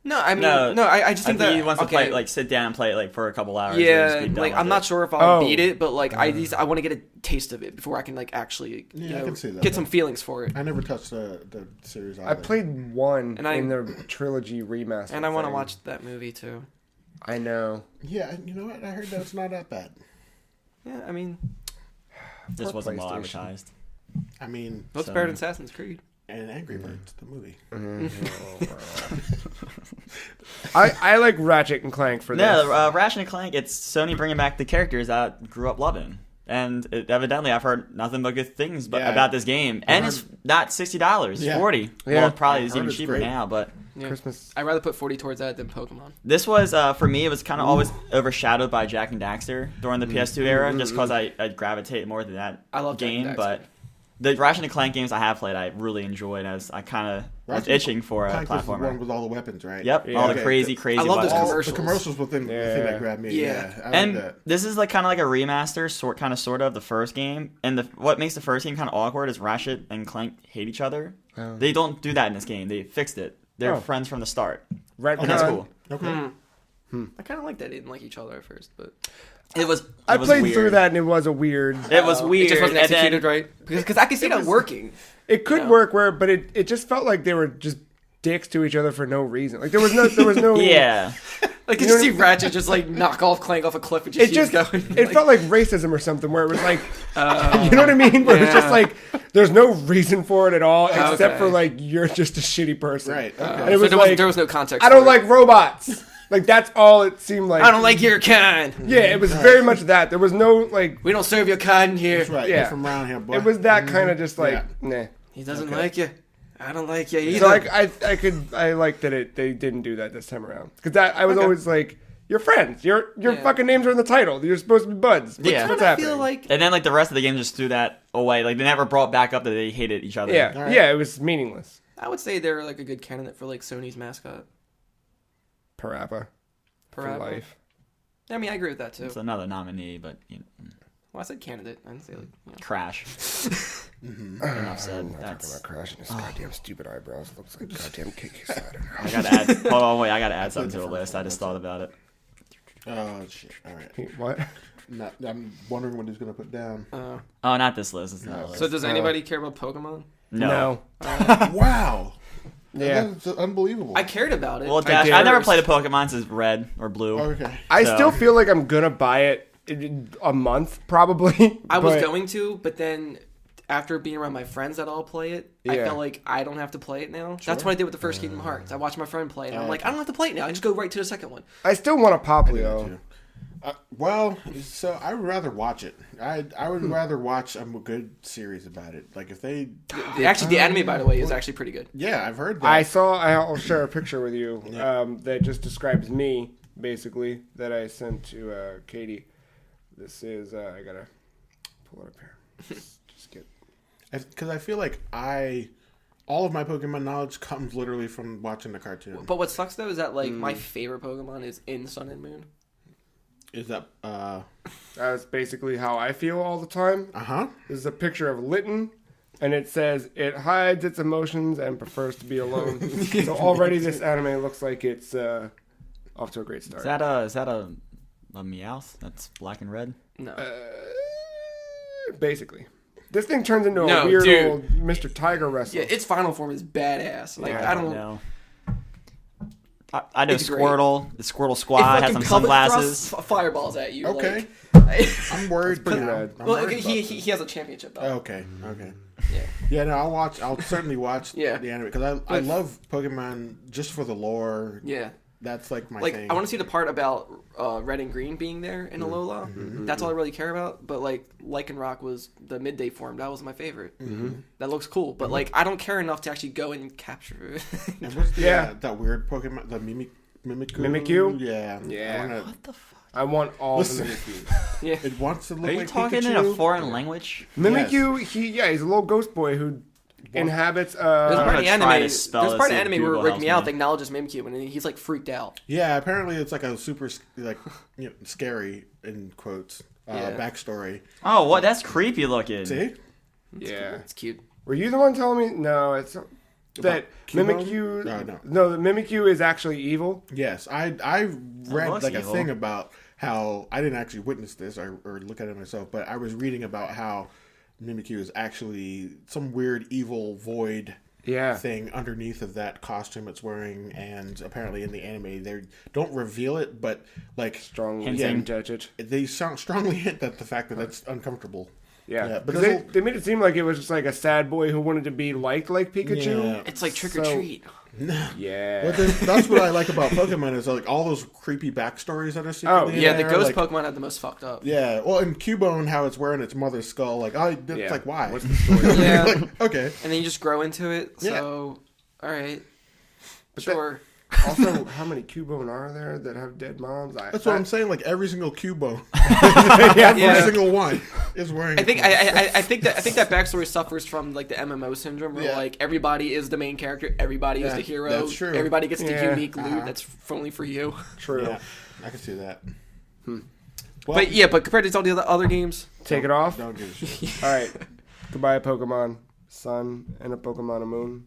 no, I mean, No, I just think that he wants to okay, play, like, sit down and play it, like, for a couple hours. and yeah, just be done like with I'm it. not sure if I'll Oh. beat it, but like I want to get a taste of it before I can like actually I can see that. get some feelings for it. I never touched the series either. I played one And I- in their trilogy remaster. And I want to thing. watch that movie too. I know. Yeah, you know what? I heard that it's not that bad. Yeah, I mean, This Poor wasn't well PlayStation. advertised. I mean, what's So- better than Assassin's Creed? and Angry Birds, the movie. I like Ratchet and Clank for this. No, Ratchet and Clank, it's Sony bringing back the characters that I grew up loving. And evidently, I've heard nothing but good things Yeah. about this game. And it's not $60, Yeah. $40. Yeah. Well, probably I it's heard even it's cheaper great. now, but... Yeah. Christmas. I'd rather put 40 towards that than Pokemon. This was, for me, it was kind of always overshadowed by Jack and Daxter during the PS2 era, just because I gravitate more to that I love Jack and game. Daxter. But the Ratchet and Clank games I have played, I really enjoyed. I kind of was itching for a Clank was the one platformer. with all the weapons, right? Yep, Yeah. all the Okay. crazy I love those buttons. All commercials. the commercials within the thing Yeah. that grabbed me. Yeah. Yeah, I like And that. this is like kind of like a remaster, sort of the first game. And what makes the first game kind of awkward is Ratchet and Clank hate each other. Oh. They don't do that in this game. They fixed it. They're Oh. friends from the start. Retcon. And that's cool. Okay. I kind of like that they didn't like each other at first, but It was. I it was played weird. through that and it was a weird. It was weird. It just wasn't and then- executed right. Because I can see that working. It could Yeah. work but it just felt like they were just dicks to each other for no reason. Like there was no. Yeah. Like, You did you know see what Ratchet just like knock off Clank off a cliff and just It just keeps going? it Like, felt like racism or something where it was like you know what I mean? Where it's just Yeah. like there's no reason for it at all except Okay. for like you're just a shitty person. Right. Okay. And it so was like there was no context. I don't for it. like robots. Like that's all it seemed like. I don't like your kind. Yeah, it was very much that. There was no like. We don't serve your kind here. That's right. Yeah. You're from around here, boy. It was that kind of just like Yeah. nah. He doesn't Okay. like you. I don't like you either. So like I like that they didn't do that this time around because I was Okay. always like you're friends. Your Yeah. fucking names are in the title. You're supposed to be buds. Yeah. What's I happening? feel like And then like the rest of the game just threw that away. Like they never brought back up that they hated each other. Yeah, All right. yeah, it was meaningless. I would say they're like a good candidate for like Sony's mascot. Parappa for Parappa. life. I mean, I agree with that too. It's another nominee, but Well, I said candidate. I didn't say like. You know. Crash. Enough said. I'm not talking That's. about crashing his goddamn stupid eyebrows. Looks like goddamn Kickstarter. I gotta add. Hold on, wait. I gotta add something to the list. I just thought about it. Oh shit! All right. What? I'm wondering what he's gonna put down. Oh, not this list. It's not. So does anybody care about Pokemon? No. Wow. Yeah. That's unbelievable. I cared about it. Well, Dash, did. I never played a Pokemon since Red or Blue. Okay. I So- still feel like I'm gonna buy it in a month probably. I was but- going to, but then after being around my friends that all play it, I Yeah. felt like I don't have to play it now. That's what I did with the first Kingdom Hearts. I watched my friend play it, and I'm like, I don't have to play it now. I just go right to the second one. I still want a Poplio. Well, so I would rather watch it. I would rather watch a good series about it. Like if they, Actually, the anime, by the way, is actually pretty good. yeah, I've heard that. I'll share a picture with you that just describes me, basically, that I sent to Katie. This is, I gotta pull it up here. Just get. Because I feel like all of my Pokemon knowledge comes literally from watching the cartoon. But what sucks though is that like my favorite Pokemon is in Sun and Moon. Is that That's basically how I feel all the time. uh-huh. This is a picture of Litten, and it says it hides its emotions and prefers to be alone. So already this anime looks like it's off to a great start. Is that a Meowth? That's black and red. No, Basically. This thing turns into a No, weird dude. old Mr. Tiger wrestler. yeah, its final form is badass. Like Yeah, I don't. know. I know It's great. Squirtle. The Squirtle It Squad has fucking some covet sunglasses. thrusts fireballs at you. Okay. Like, I'm worried. pretty now. rad. I'm well, worried he about he has a championship that. though. Okay. Okay. Yeah. Yeah, no, I'll certainly watch Yeah. the anime because I love Pokemon just for the lore. Yeah. That's like my Like, thing. I want to see the part about red and green being there in Alola. That's all I really care about. But like Lycanroc was the midday form. That was my favorite. That looks cool. But like, I don't care enough to actually go and capture it. And what's the, Yeah. that weird Pokemon, the Mimikyu? Mimikyu? Yeah. Yeah. What the fuck? I want all Listen. the Mimikyu. Yeah. It wants to look Are you like talking Pikachu. in a foreign language? Mimikyu, he's a little ghost boy who inhabits. There's part gonna of the try anime. to spell There's it, part see of if anime where Google Rick helps Meowth me. acknowledges Mimikyu, and he's like freaked out. Yeah, apparently it's like a super, like, scary, in quotes, Yeah. backstory. Oh, what? That's creepy looking. See? Yeah. It's cute. Were you the one telling me? No, it's that Cubone? Mimikyu. No. The Mimikyu is actually evil. Yes, I read looks like a evil. thing about how I didn't actually witness this or look at it myself, but I was reading about how Mimikyu is actually some weird evil void Yeah. thing underneath of that costume it's wearing, and apparently in the anime they don't reveal it, but like Strongly Hinting. judge it. they strongly hint at the fact that that's uncomfortable. Yeah, Yeah, but because there's they made it seem like it was just like a sad boy who wanted to be liked like Pikachu. Yeah. It's like trick or So- treat. Yeah. But that's what I like about Pokemon is like all those creepy backstories that are secretly in Yeah, the there, ghost like, Pokemon had the most fucked up. Yeah, well, in Cubone, how it's wearing its mother's skull, like, it's Yeah. like, why? What's the story? Yeah. Like, okay. And then you just grow into it. Yeah. So, all right, But sure. Also, how many Cubone are there that have dead moms? That's what I'm saying. Like every single Cubone, Yeah. Yeah. every single one is wearing. I think I think that backstory suffers from like the MMO syndrome, where Yeah. like everybody is the main character, everybody is Yeah, the hero, that's true. everybody gets the Yeah. unique loot that's only for you. True. Yeah, I can see that. Well, But yeah, but compared to all the other games, Take it off. don't give a shit. All right. Goodbye, Pokemon Sun and a Pokemon Moon.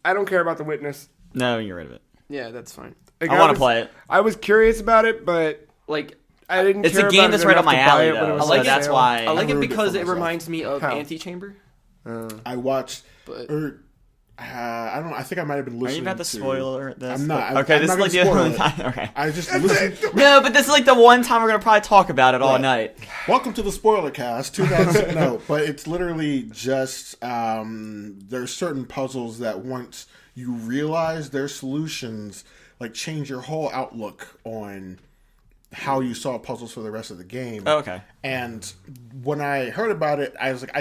I don't care about the Witness. No, you're rid of it. yeah, that's fine. Like, I want to was- play it. I was curious about it, but Like I didn't. It's care a game about that's it right up enough my to buy alley, it when it though. was So on that's sale. why. I like it ruined it because for it myself. reminds me of How? Antechamber. I watched, But I don't know. I think I might have been Are listening. you about to to spoiler this? I'm not. Okay, I'm this not is like the gonna only spoil time. Okay. I just listened. No, but this is like the one time we're gonna probably talk about it all Right. night. Welcome to the spoiler cast. 2006. No, but it's literally just there's certain puzzles that once you realize their solutions, like change your whole outlook on how you solve puzzles for the rest of the game. Oh, okay. And when I heard about it, I was like,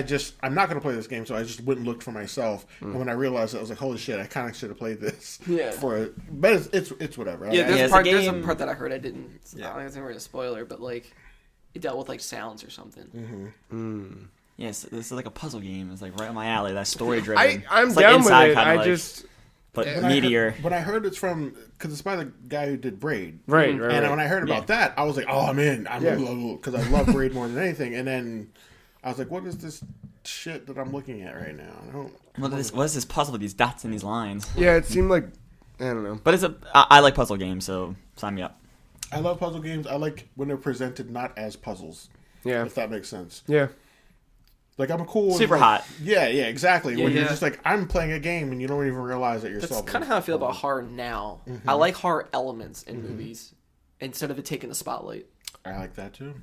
I'm not going to play this game, so I just went and looked for myself. And when I realized it, I was like, holy shit, I kind of should have played this. Yeah. But it's whatever. yeah, there's, Yeah, a it's part, a there's a game- part that I heard I didn't. Yeah. I don't think it's really a spoiler, but like it dealt with like sounds or something. Yes, this is like a puzzle game. It's like right up my alley. That's story driven. I'm it's like down inside with it. kinda I like, just but When I meteor. heard, when I heard it's from, because it's by the guy who did Braid. right. And right. when I heard about that, I was like, oh, I'm in. Because I love Braid more than anything. And then I was like, what is this shit that I'm looking at right now? I don't. What is this puzzle with these dots and these lines? Yeah, it seemed like I don't know. But I like puzzle games, so sign me up. I love puzzle games. I like when they're presented not as puzzles. Yeah. If that makes sense. Yeah. Like I'm cool. with, Super like- hot. Yeah, exactly. Yeah, when you're yeah. just like I'm playing a game and you don't even realize that you're That's solving. kind of how I feel about horror now. I like horror elements in movies instead of it taking the spotlight. I like that too.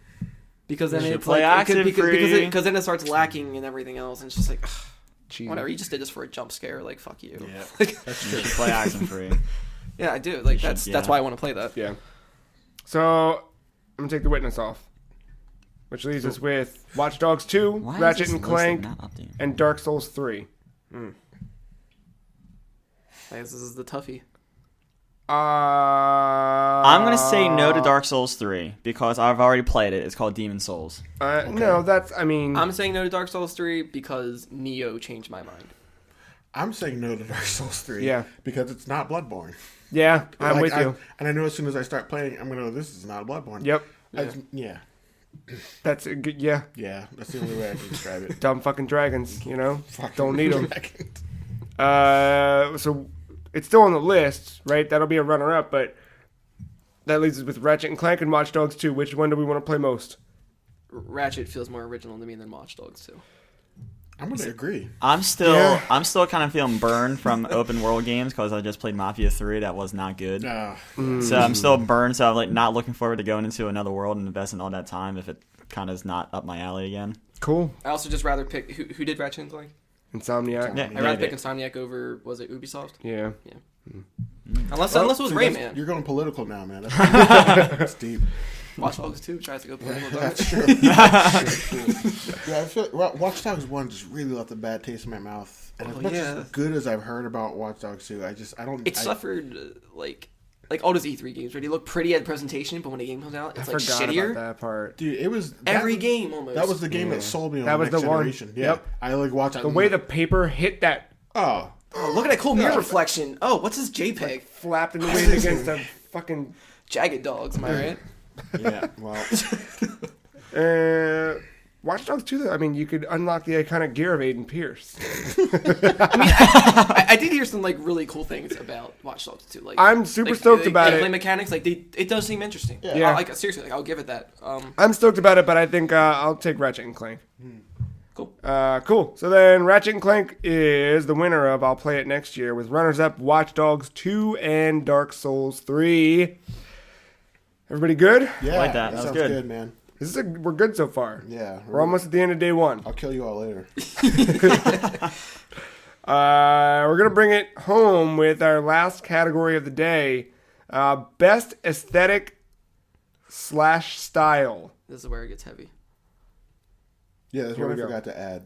Because then should it's play like action-free. because then it starts lacking and everything else, and it's just like ugh, Cheesy. whatever. You just did this for a jump scare. Like fuck you. Yeah, Like, that's You true. should play action free. yeah, I do. Like should, that's yeah. why I want to play that. Yeah. So I'm gonna take the Witness off, which leaves us with Watch Dogs 2, Why Ratchet is this and Clank, listed not updated? and Dark Souls 3. This is the toughie. I'm gonna say no to Dark Souls 3 because I've already played it. It's called Demon Souls. No, that's. I mean, I'm saying no to Dark Souls 3 because Neo changed my mind. I'm saying no to Dark Souls 3. Yeah. Because it's not Bloodborne. yeah, I'm Like, with you. And I know as soon as I start playing, I'm gonna go, this is not Bloodborne. Yep, Yeah. that's a good. Yeah, Yeah. That's the only way I can describe it. dumb fucking dragons. You know, Fucking don't need them. dragons. So it's still on the list, right? That'll be a runner-up, but that leaves us with Ratchet and Clank and Watch Dogs 2. Which one do we want to play most? Ratchet feels more original to me than Watch Dogs 2. I'm gonna agree. I'm still kind of feeling burned from open world games because I just played Mafia 3. That was not good. So I'm still burned. So I'm like not looking forward to going into another world and investing all that time if it kind of is not up my alley again. Cool. I also just rather pick who did Ratchet and Clank. Insomniac. Yeah, I'd rather pick Insomniac over was it Ubisoft? Yeah. Yeah. Unless it was See, Rayman. You're going political now, man. That's deep. Watch Dogs 2 tries to go political. That's true. That's true. Yeah, I feel Watch Dogs 1 just really left a bad taste in my mouth. And as much as good as I've heard about Watch Dogs 2, I don't. It suffered like all those E3 games, where they look pretty at presentation, but when the game comes out, it's like shittier. About that part. Dude, it was every game almost. That was the game that sold me on that was Next the Generation. one. Yeah. Yep. I watched the way the paper hit that. Oh, look at that cool mirror reflection. Oh, what's this JPEG? Flapped in the wind against a fucking Jagged Dogs, am I right? yeah. Well, Watch Dogs 2, though. I mean, you could unlock the iconic gear of Aiden Pierce. I did hear some like really cool things about Watch Dogs 2. Like, I'm super stoked about it. Gameplay mechanics, like it does seem interesting. Yeah. Like seriously, like I'll give it that. I'm stoked about it, but I think I'll take Ratchet and Clank. Cool. Cool. So then Ratchet and Clank is the winner of I'll Play It Next Year, with runners-up Watch Dogs 2 and Dark Souls 3. Everybody good? yeah, Like that. That was sounds good. good, man. We're good so far. Yeah, We're almost at the end of day one. I'll kill you all later. We're going to bring it home with our last category of the day. Best aesthetic / style. This is where it gets heavy. Yeah, that's Here what I we go. forgot to add.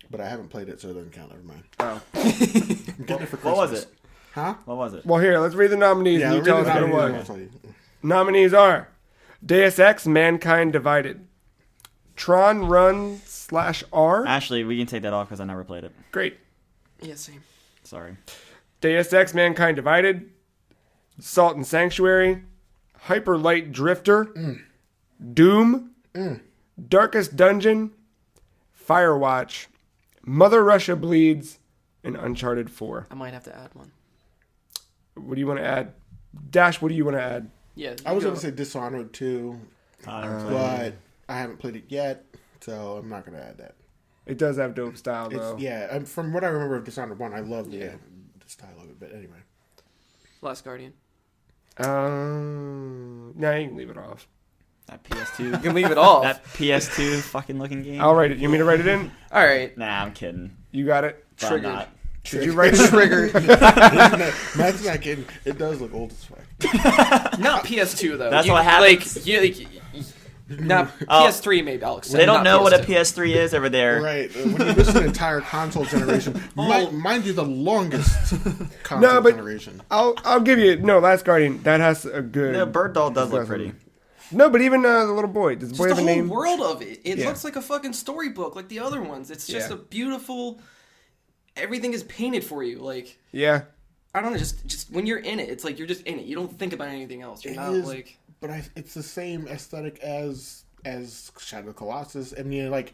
But I haven't played it, so it doesn't count. Never mind. Oh. I'm getting it for Christmas. What was it? Huh? What was it? Well, here, let's read the nominees and you tell us what it was. Nominees are Deus Ex Mankind Divided, Tron Run /R. Actually, we can take that off because I never played it. Great. Yeah, same. Sorry. Deus Ex Mankind Divided, Salt and Sanctuary, Hyper Light Drifter, Doom, Darkest Dungeon, Firewatch, Mother Russia Bleeds, and Uncharted 4. I might have to add one. What do you want to add? Dash, what do you want to add? Yeah, I was going to say Dishonored 2, I never played it. but I haven't played it yet, so I'm not going to add that. It does have dope style, though. Yeah, from what I remember of Dishonored 1, I love the style of it, but anyway. Last Guardian. Nah, you can leave it off. That PS2. You can leave it off. That PS2 fucking looking game. I'll write it. You mean to write it in? All right. Nah, I'm kidding. You got it? But I'm Triggered. not. Did you write it? Trigger. Matt's not kidding. It does look old as fuck. Not PS2 though. That's what happens. Not PS3 maybe. I'll accept. They don't not know what a PS2. PS3 is over there. Right. When you miss an entire console generation, mind you, the longest console No, but generation. I'll give you Last Guardian. That has a good. The bird doll does look pretty. No, but even the little boy. Does the boy Just have the a whole name? world of it. It Yeah. looks like a fucking storybook, like the other ones. It's just Yeah. a beautiful. Everything is painted for you. Like Yeah. I don't know. Just when you're in it, it's like you're just in it. You don't think about anything else. You're It not is, like. but it's the same aesthetic as Shadow of the Colossus. I mean, like,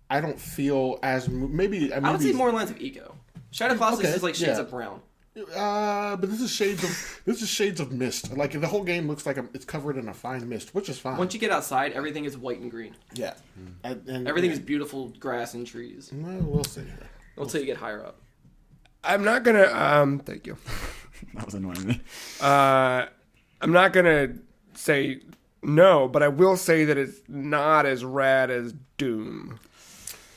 I don't feel as maybe. I would say more lines of Eco. Shadow of the Colossus is like shades of brown. But this is shades of mist. Like the whole game looks like it's covered in a fine mist, which is fine. Once you get outside, everything is white and green. Yeah, and Everything is beautiful grass and trees. Well, we'll see. Until you get higher up. I'm not gonna. Thank you. That was annoying me. I'm not gonna say no, but I will say that it's not as rad as Doom.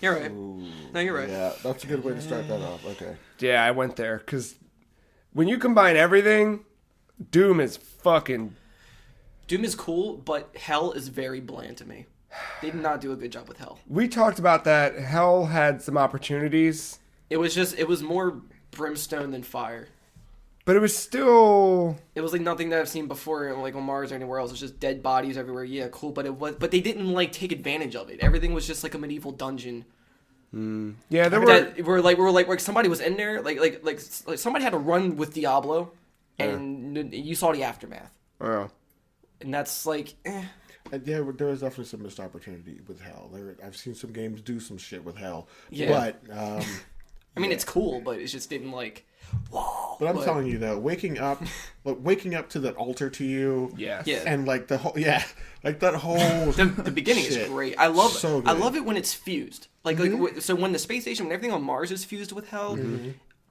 You're right. No, you're right. Yeah, that's a good way to start that off. Okay. Yeah, I went there because when you combine everything, Doom is fucking. Doom is cool, but Hell is very bland to me. They did not do a good job with Hell. We talked about that. Hell had some opportunities, It was more brimstone than fire. but it was still. It was like nothing that I've seen before, like on Mars or anywhere else. It was just dead bodies everywhere. Yeah, cool, but they didn't like take advantage of it. Everything was just like a medieval dungeon. Yeah, there were. We're like somebody was in there, like somebody had to run with Diablo, and you saw the aftermath, Oh. and that's like. There was definitely some missed opportunity with Hell. I've seen some games do some shit with Hell. Yeah. But I mean, it's cool, but it just didn't like. Whoa. But I'm telling you though, waking up to that altar to you, Yes. Yeah. and like the whole, like that whole. The beginning is shit. great. I love So good. I love it when it's fused. Like so when the space station, when everything on Mars is fused with Hell,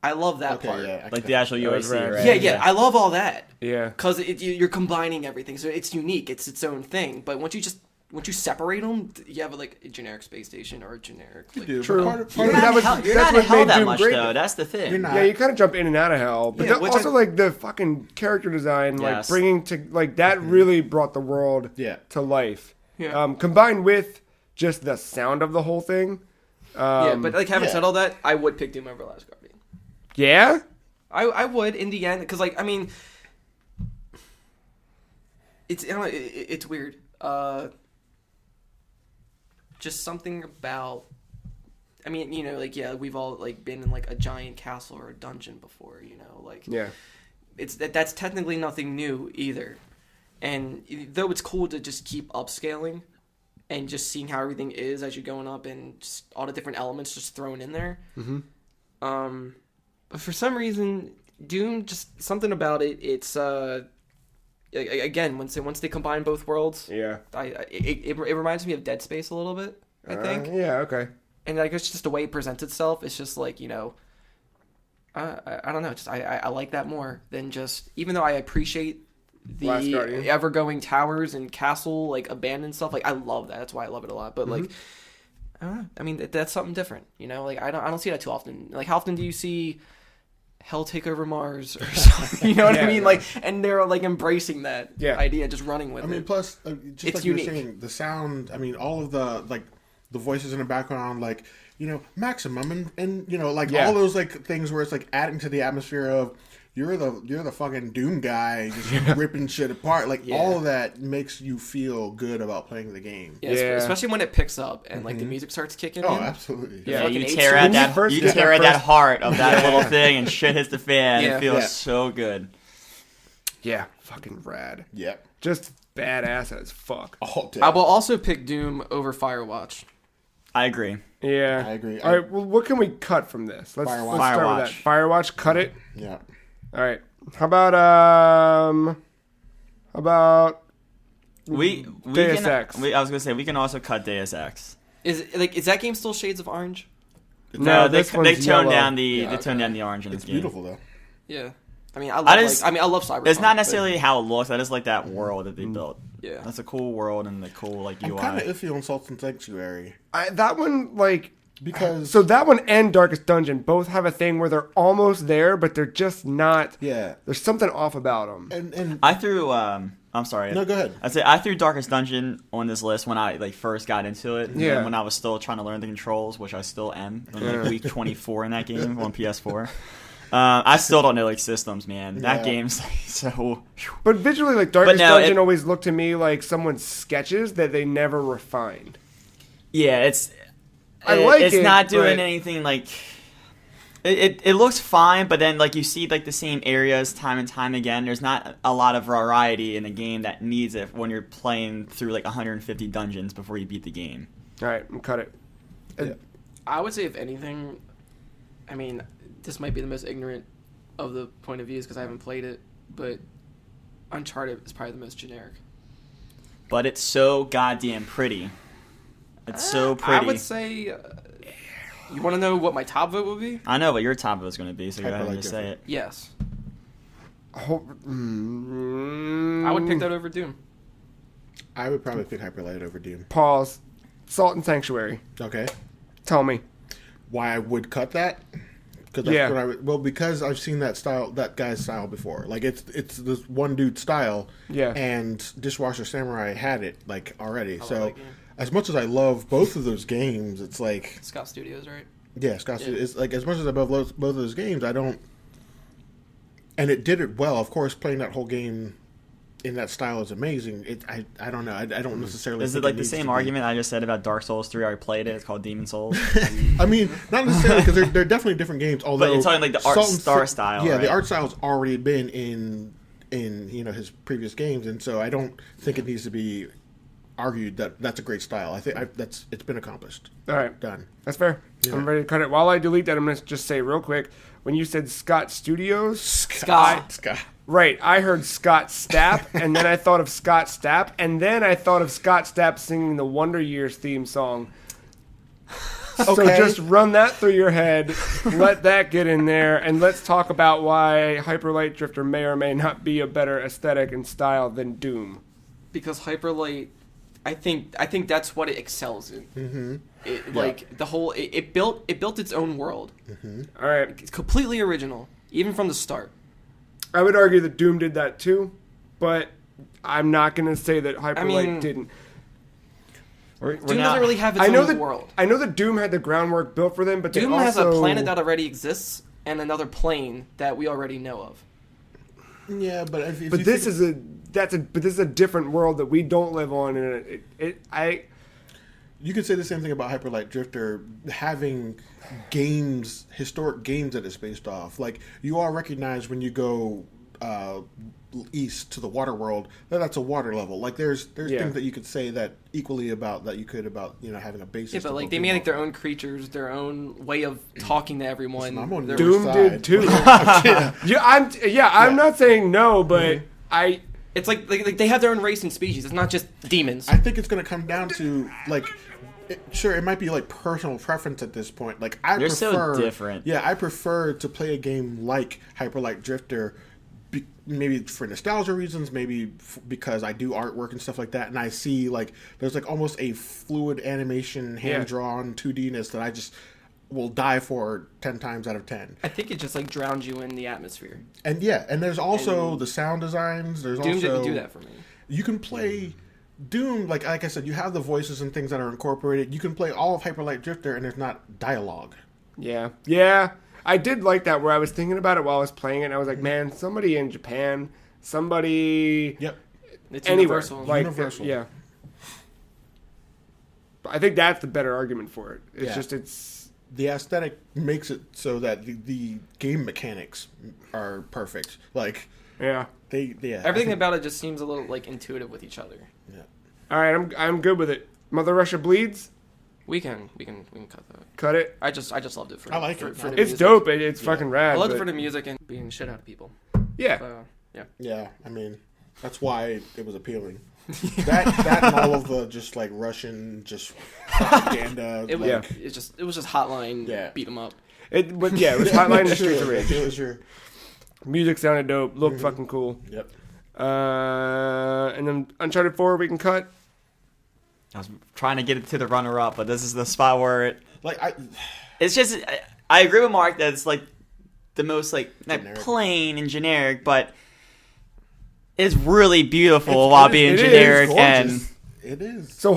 I love that part. Yeah, Like the actual was UAC, rad. right? Yeah, I love all that. Yeah. Because you're combining everything, so it's unique. It's its own thing. But once you just once you separate them, you have like a generic space station or a generic. Like, do. True. You're That not, was- in hell, you're that's not in what hell made that Doom much great. though. That's the thing. You're not. Yeah, you kind of jump in and out of hell, but Yeah, then which also I- like the fucking character design, like Yes. bringing to like that really brought the world Yeah. to life. Yeah. Combined with just the sound of the whole thing. yeah, but like having yeah. said all that, I would pick Doom over Last Guardian. Yeah, I would in the end because like I mean, it's you know, it's weird. Just something about. I mean, you know, like yeah, we've all like been in like a giant castle or a dungeon before. You know, like yeah, it's that's technically nothing new either. And though it's cool to just keep upscaling and just seeing how everything is as you're going up and just all the different elements just thrown in there. Mhm. But for some reason, Doom, just something about it. It's again once they combine both worlds, yeah. it reminds me of Dead Space a little bit. I think, Yeah, okay. and like it's just the way it presents itself. It's just like you know. I don't know. Just I like that more than just even though I appreciate Last the Guardian. ever going towers and castle like abandoned stuff. Like I love that. That's why I love it a lot. But like I don't know. I mean that's something different. You know, like I don't see that too often. Like how often do you see Hell take over Mars or something? You know what Yeah, I mean? yeah. Like and they're like embracing that Yeah. idea, just running with I mean, it. plus, just It's like you were unique. saying, the sound. I mean, all of the like the voices in the background, like you know, maximum, and you know, like Yeah. all those like things where it's like adding to the atmosphere of you're the fucking Doom guy just ripping shit apart. Like Yeah. all of that makes you feel good about playing the game. Yeah, Yeah. especially when it picks up and like the music starts kicking Oh, in. absolutely. Yeah. Yeah, Fucking you eight tear string. at When you that. first You get tear that at that first- heart of that little thing, and shit hits the fan. Yeah. It feels Yeah. so good. Yeah, fucking rad. Yep. Just badass as fuck. All day. I will also pick Doom over Firewatch. I agree. Yeah, I agree. All right, well, what can we cut from this? Let's Firewatch. start with that. Firewatch, cut it. Yeah. All right. How about We Deus can. Ex. I was gonna say we can also cut Deus Ex. Is that game still Shades of Orange? No, they this one's toned yellow. down the Yeah, they toned down the orange in It's this game. beautiful though. Yeah. I mean, I love I love Cyberpunk. It's not but- necessarily how it looks. I just like that world that they built. Yeah. That's a cool world and the cool like I'm UI. kind of iffy on Salt and Sanctuary that one? Like, because so that one and Darkest Dungeon both have a thing where they're almost there, but they're just not. yeah, There's something off about them. and I threw. I'm sorry. no, go ahead. I threw Darkest Dungeon on this list when I like first got into it. And Yeah. then when I was still trying to learn the controls, which I still am. I'm like week 24 in that game on PS4. I still don't know like systems, man. That Yeah. game's like, so. But visually, like Darkest no, Dungeon it- always looked to me like someone's sketches that they never refined. Yeah, it's. I like it's it, not doing but- anything like. It looks fine, but then like you see like the same areas time and time again. There's not a lot of variety in a game that needs it when you're playing through like 150 dungeons before you beat the game. All right, cut it. Yeah. I would say, if anything, I mean, this might be the most ignorant of the point of views because I haven't played it, but Uncharted is probably the most generic. But it's so goddamn pretty. It's so pretty. I would say. You want to know what my top vote would be? I know what your top vote is going to be, so go ahead and Hyperlight just say it. Yes. I I would pick that over Doom. I would probably pick Hyperlight over Doom. Pause. Salt and Sanctuary. Okay. Tell me. Why I would cut that? Because Yeah. because I've seen that guy's style before. Like it's this one dude's style. Yeah. And Dishwasher Samurai had it like already. love So that game. as much as I love both of those games, it's like Scott Studios, right? yeah, Scott. Yeah. It's like as much as I love both of those games, I don't. And it did it well. Of course, playing that whole game in that style is amazing. I don't know. I don't necessarily. Is think it like the needs to same be- argument I just said about Dark Souls 3? I already played it. It's called Demon Souls. I mean, not necessarily because they're definitely different games. Although you're talking like the art Salt and star Sa- style, Yeah, right? the art style's already been in his previous games, and so I don't think it needs to be argued that that's a great style. I think it's been accomplished. All right. Done. That's fair. Yeah. I'm ready to cut it. While I delete that, I'm going to just say real quick. When you said Scott Studios, Scott. right, I heard Scott Stapp, and then I thought of Scott Stapp, and then I thought of Scott Stapp singing the Wonder Years theme song. So Okay. just run that through your head, let that get in there, and let's talk about why Hyper Light Drifter may or may not be a better aesthetic and style than Doom. Because Hyperlight I think that's what it excels in. Mm-hmm. Like the whole, it built its own world. All right. It's completely original, even from the start. I would argue that Doom did that too, but I'm not going to say that Hyperlight didn't. We're Doom not- doesn't really have its I know own that world. I know that Doom had the groundwork built for them, but Doom they has a also, planet that already exists and another plane that we already know of. Yeah, but if But you this think, is a different world that we don't live on, and you could say the same thing about Hyperlight Drifter having historic games that it's based off. Like, you all recognize when you go east to the water world that's a water level. Like, there's things that you could say that equally about that you could about having a basis. Yeah, but like they made like their own creatures, their own way of talking to everyone. I'm on Their- your Doom side. did too. I'm not saying no, but It's like they have their own race and species. It's not just demons. I think it's going to come down to like. Sure, it might be like personal preference at this point. Like They're so different. Yeah, I prefer to play a game like Hyperlight Drifter, maybe for nostalgia reasons, maybe because I do artwork and stuff like that, and I see like there's like almost a fluid animation, hand drawn 2D-ness that I just will die for 10 times out of 10. I think it just like drowns you in the atmosphere. And and there's also the sound designs. There's Doom also didn't do that for me. You can play Doom, like I said, you have the voices and things that are incorporated. You can play all of Hyperlight Drifter, and there's not dialogue. Yeah. I did like that where I was thinking about it while I was playing it, and I was like, man, somebody in Japan, somebody It's anywhere, universal. like Universal. yeah. But I think that's the better argument for it. It's just the aesthetic makes it so that the game mechanics are perfect. Like Everything about it just seems a little like intuitive with each other. Yeah. All right, I'm good with it. Mother Russia Bleeds. We can cut that. Cut it. I just loved it for. I like for, it. For the It's music. dope. It's fucking rad. I loved it but- for the music and beating shit out of people. Yeah. Yeah, I mean, that's why it was appealing. that and all of the just like Russian propaganda. It like, was just Hotline. Beat 'em up. It was Hotline and Streets of Rage. It was your. Music sounded dope. Looked fucking cool. Yep. And then Uncharted 4 we can cut. I was trying to get it to the runner-up, but this is the spot where it's just. I agree with Mark that it's like the most like not Generic. plain and generic, but it's really beautiful while being it is generic gorgeous. and. It is. So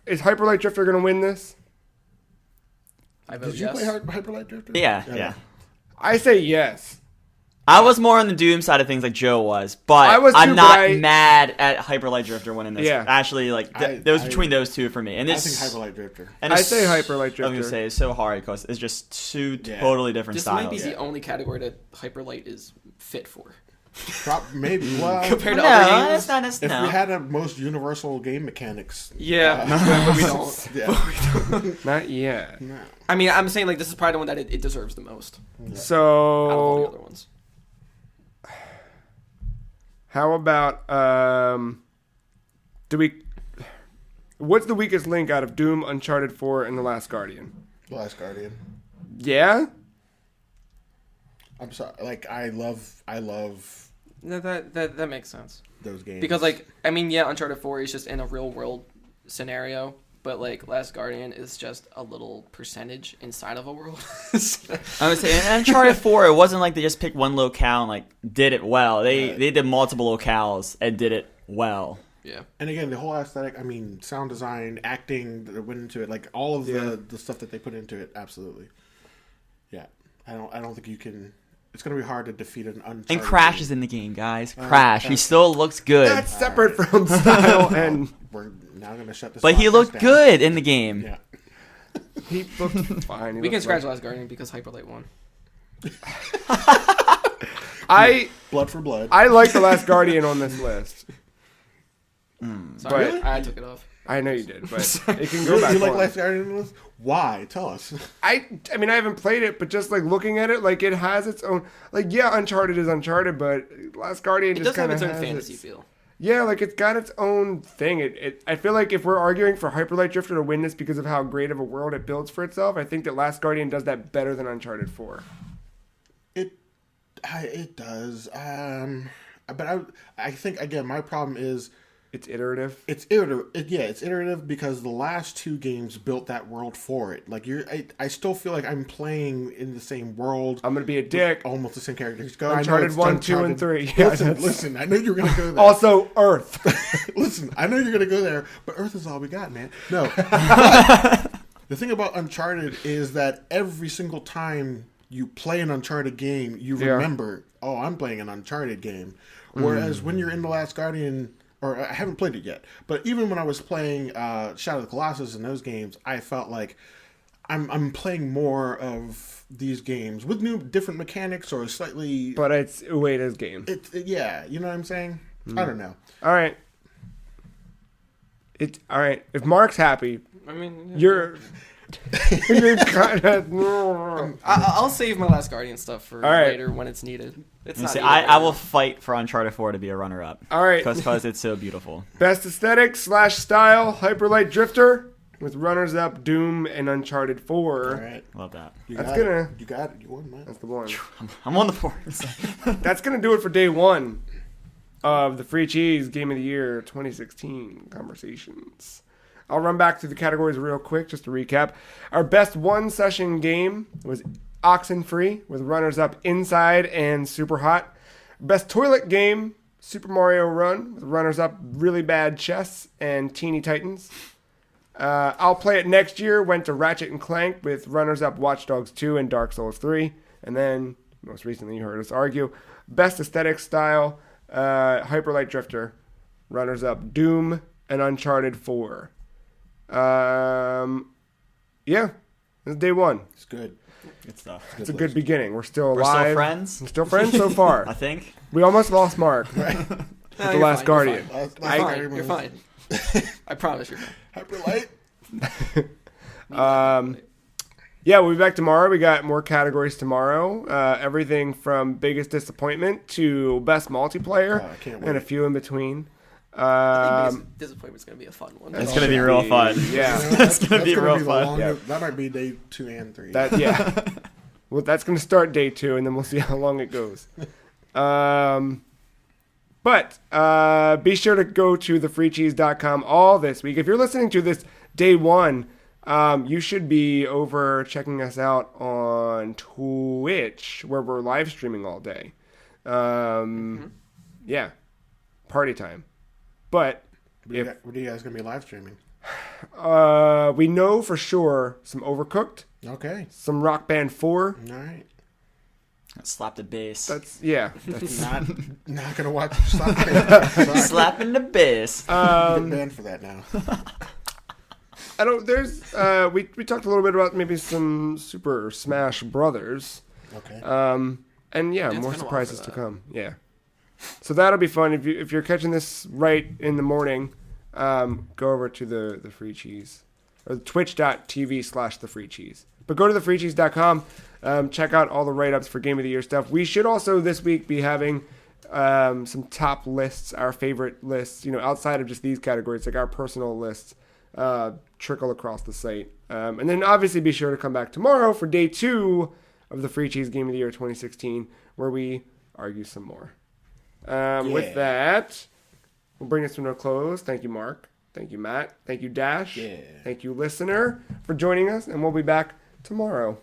is Hyperlight Drifter gonna win this? I vote Did you yes. play Hyperlight Drifter? Yeah. I say yes. I was more on the Doom side of things like Joe was, but I was too, I'm but not mad at Hyperlight Drifter winning this. Yeah. Actually, like there was between those two for me. And I it's, think Hyperlight Drifter. and I it's- say Hyperlight I was Drifter. gonna say it's so hard because it's just two totally different This styles. might be the only category that Hyperlight is fit for. Maybe. Well, Compared to No, other that's games. not as if no. we had a most universal game mechanics. Yeah, but we don't. Yeah. Not yet. No. I mean, I'm saying like this is probably the one that it deserves the most out of all the So other ones. how about what's the weakest link out of Doom, Uncharted 4, and The Last Guardian? The Last Guardian. Yeah? I'm sorry. Like I love No, that makes sense. those games Because like I mean, yeah, Uncharted 4 is just in a real world scenario, but like Last Guardian is just a little percentage inside of a world. I would say in Uncharted 4, it wasn't like they just picked one locale and like did it well. They did multiple locales and did it well. Yeah. And again, the whole aesthetic. I mean, sound design, acting that went into it. Like all of the stuff that they put into it. Absolutely. Yeah. I don't think you can. It's gonna be hard to defeat an Uncharted. And Crash is in the he still looks good. That's separate from style and We're now gonna shut this. But he podcast looked down. good in the game. Yeah. he looked fine. He We can looked scratch fine. Last Guardian because Hyperlight won. Blood for blood. I like The Last Guardian on this list. Sorry, But- I took it off. I know you did, but it can go back You like on. Last Guardian? List? Why? Tell us. I mean, I haven't played it, but just like looking at it, like it has its own. Like, yeah, Uncharted is Uncharted, but Last Guardian It just does have kind of its own has fantasy its, feel. Yeah, like it's got its own thing. I feel like if we're arguing for Hyperlight Drifter to win this because of how great of a world it builds for itself, I think that Last Guardian does that better than Uncharted 4. It does. But I think again, my problem is It's iterative. It's iterative. It's iterative because the last 2 games built that world for it. Like I still feel like I'm playing in the same world. I'm gonna be a dick. Almost the same characters. Uncharted 1, 2, and 3. Yeah, Listen. I know you're gonna go there. Also, Earth. Listen, I know you're gonna go there, but Earth is all we got, man. No. The thing about Uncharted is that every single time you play an Uncharted game, you remember, oh, I'm playing an Uncharted game. Whereas when you're in The Last Guardian, or I haven't played it yet, but even when I was playing Shadow of the Colossus and those games, I felt like I'm playing more of these games with different mechanics or slightly. But it's Ueda's game. Yeah, you know what I'm saying? I don't know. All right. All right. If Mark's happy, I mean, you're kind of. I'll save my Last Guardian stuff for later when it's needed. It's not. I will fight for Uncharted 4 to be a runner-up. All right. Because it's so beautiful. Best aesthetic / style, Hyperlight Drifter, with runners-up Doom and Uncharted 4. All right. Love that. You That's got gonna. it. You got it. You won, man. That's the one. I'm on the boards. That's gonna do it for day 1 of the Free Cheese Game of the Year 2016 conversations. I'll run back through the categories real quick just to recap. Our best 1-session game was Oxenfree, with runners-up Inside and Super Hot. Best toilet game, Super Mario Run, with runners-up Really Bad Chess and Teeny Titans. I'll Play It Next Year went to Ratchet and Clank, with runners-up Watch Dogs 2 and Dark Souls 3. And then, most recently you heard us argue, best aesthetic style, Hyperlight Drifter, runners-up Doom and Uncharted 4. Yeah, this is day 1. It's good. Good stuff. It's a good beginning. We're still alive. We're still friends. We're still friends so far. I think. We almost lost Mark. Right. With The Last Guardian. You're fine. I promise you're fine. Hyperlight. Yeah, we'll be back tomorrow. We got more categories tomorrow. Everything from biggest disappointment to best multiplayer, I can't wait. and a few in between. I think Disappointment's going to be a fun one. It's going to be real fun. Yeah. It's going to be real fun. That might be day 2 and 3. Well, that's going to start day 2, and then we'll see how long it goes. But be sure to go to thefreecheese.com all this week. If you're listening to this day 1, you should be over checking us out on Twitch, where we're live streaming all day. Yeah, party time. But what are you guys going to be live streaming? We know for sure some Overcooked, Okay. some Rock Band 4. All right. Slap the bass. That's Not going to watch Sorry. Slapping the bass. Get banned for that now. I don't. There's. We talked a little bit about maybe some Super Smash Brothers. Okay. And yeah, It's more been a while surprises for to that. come. Yeah. So that'll be fun. If you're catching this right in the morning, go over to the Free Cheese or twitch.tv/thefreecheese. But go to thefreecheese.com. Check out all the write-ups for Game of the Year stuff. We should also this week be having some top lists, our favorite lists, outside of just these categories, like our personal lists, trickle across the site. And then obviously be sure to come back tomorrow for day 2 of the Free Cheese Game of the Year 2016, where we argue some more. With that, we'll bring this to a close. Thank you, Mark. Thank you, Matt. Thank you, Dash. Yeah. Thank you, listener, for joining us, and we'll be back tomorrow.